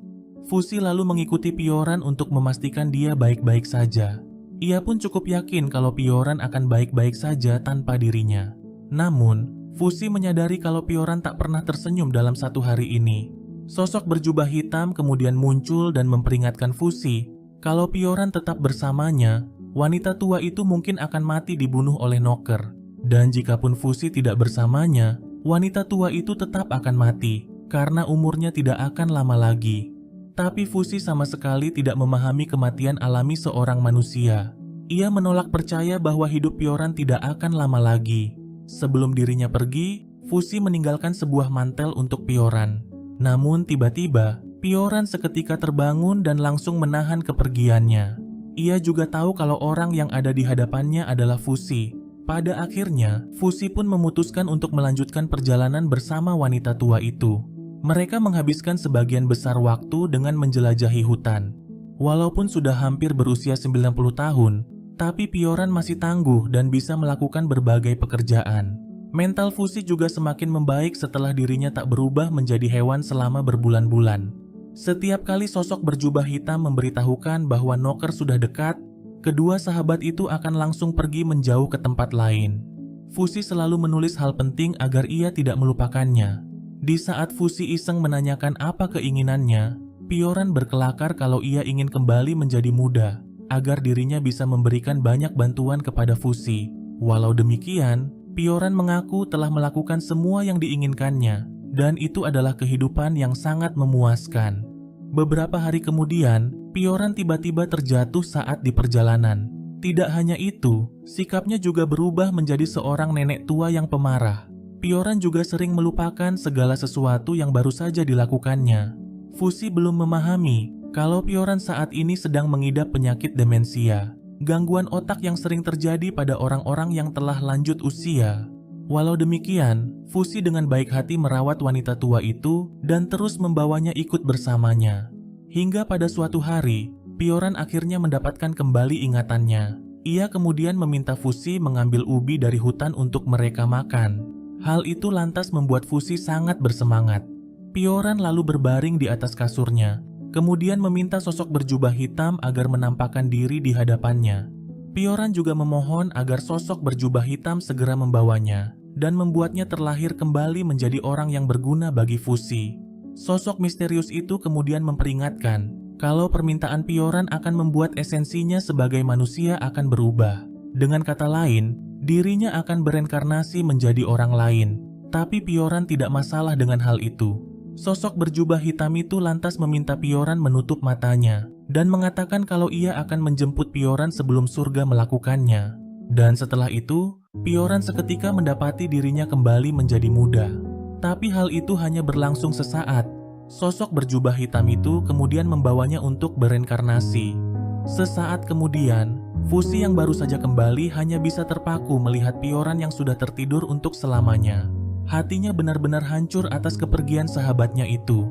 Fushi lalu mengikuti Pioran untuk memastikan dia baik-baik saja. Ia pun cukup yakin kalau Pioran akan baik-baik saja tanpa dirinya. Namun, Fushi menyadari kalau Pioran tak pernah tersenyum dalam satu hari ini. Sosok berjubah hitam kemudian muncul dan memperingatkan Fushi kalau Pioran tetap bersamanya, wanita tua itu mungkin akan mati dibunuh oleh noker. Dan jikapun Fushi tidak bersamanya, wanita tua itu tetap akan mati karena umurnya tidak akan lama lagi. Tapi Fushi sama sekali tidak memahami kematian alami seorang manusia. Ia menolak percaya bahwa hidup Pioran tidak akan lama lagi. Sebelum dirinya pergi, Fushi meninggalkan sebuah mantel untuk Pioran. Namun tiba-tiba, Pioran seketika terbangun dan langsung menahan kepergiannya. Ia juga tahu kalau orang yang ada di hadapannya adalah Fushi. Pada akhirnya, Fushi pun memutuskan untuk melanjutkan perjalanan bersama wanita tua itu. Mereka menghabiskan sebagian besar waktu dengan menjelajahi hutan. Walaupun sudah hampir berusia 90 tahun, tapi Pioran masih tangguh dan bisa melakukan berbagai pekerjaan. Mental Fushi juga semakin membaik setelah dirinya tak berubah menjadi hewan selama berbulan-bulan. Setiap kali sosok berjubah hitam memberitahukan bahwa Knocker sudah dekat, kedua sahabat itu akan langsung pergi menjauh ke tempat lain. Fusi selalu menulis hal penting agar ia tidak melupakannya. Di saat Fusi iseng menanyakan apa keinginannya, Pioran berkelakar kalau ia ingin kembali menjadi muda, agar dirinya bisa memberikan banyak bantuan kepada Fusi. Walau demikian, Pioran mengaku telah melakukan semua yang diinginkannya, dan itu adalah kehidupan yang sangat memuaskan. Beberapa hari kemudian, Pioran tiba-tiba terjatuh saat di perjalanan. Tidak hanya itu, sikapnya juga berubah menjadi seorang nenek tua yang pemarah. Pioran juga sering melupakan segala sesuatu yang baru saja dilakukannya. Fusi belum memahami kalau Pioran saat ini sedang mengidap penyakit demensia, gangguan otak yang sering terjadi pada orang-orang yang telah lanjut usia. Walau demikian, Fusi dengan baik hati merawat wanita tua itu dan terus membawanya ikut bersamanya. Hingga pada suatu hari, Pioran akhirnya mendapatkan kembali ingatannya. Ia kemudian meminta Fusi mengambil ubi dari hutan untuk mereka makan. Hal itu lantas membuat Fusi sangat bersemangat. Pioran lalu berbaring di atas kasurnya, kemudian meminta sosok berjubah hitam agar menampakkan diri di hadapannya. Pioran juga memohon agar sosok berjubah hitam segera membawanya dan membuatnya terlahir kembali menjadi orang yang berguna bagi Fusi. Sosok misterius itu kemudian memperingatkan kalau permintaan Pioran akan membuat esensinya sebagai manusia akan berubah. Dengan kata lain, dirinya akan bereinkarnasi menjadi orang lain. Tapi Pioran tidak masalah dengan hal itu. Sosok berjubah hitam itu lantas meminta Pioran menutup matanya dan mengatakan kalau ia akan menjemput Pioran sebelum surga melakukannya. Dan setelah itu, Pioran seketika mendapati dirinya kembali menjadi muda. Tapi hal itu hanya berlangsung sesaat. Sosok berjubah hitam itu kemudian membawanya untuk bereinkarnasi. Sesaat kemudian, Fusi yang baru saja kembali hanya bisa terpaku melihat Pioran yang sudah tertidur untuk selamanya. Hatinya benar-benar hancur atas kepergian sahabatnya itu.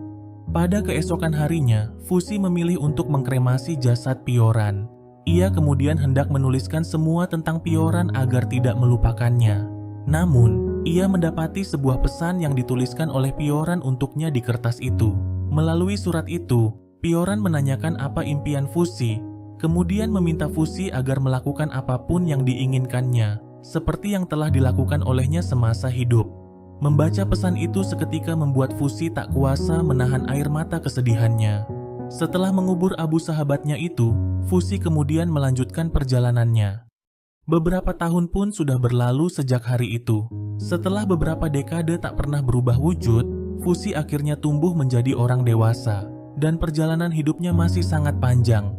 Pada keesokan harinya, Fusi memilih untuk mengkremasi jasad Pioran. Ia kemudian hendak menuliskan semua tentang Pioran agar tidak melupakannya. Namun, ia mendapati sebuah pesan yang dituliskan oleh Pioran untuknya di kertas itu. Melalui surat itu, Pioran menanyakan apa impian Fusi, kemudian meminta Fusi agar melakukan apapun yang diinginkannya, seperti yang telah dilakukan olehnya semasa hidup. Membaca pesan itu seketika membuat Fusi tak kuasa menahan air mata kesedihannya. Setelah mengubur abu sahabatnya itu, Fusi kemudian melanjutkan perjalanannya. Beberapa tahun pun sudah berlalu sejak hari itu. Setelah beberapa dekade tak pernah berubah wujud, Fusi akhirnya tumbuh menjadi orang dewasa, dan perjalanan hidupnya masih sangat panjang.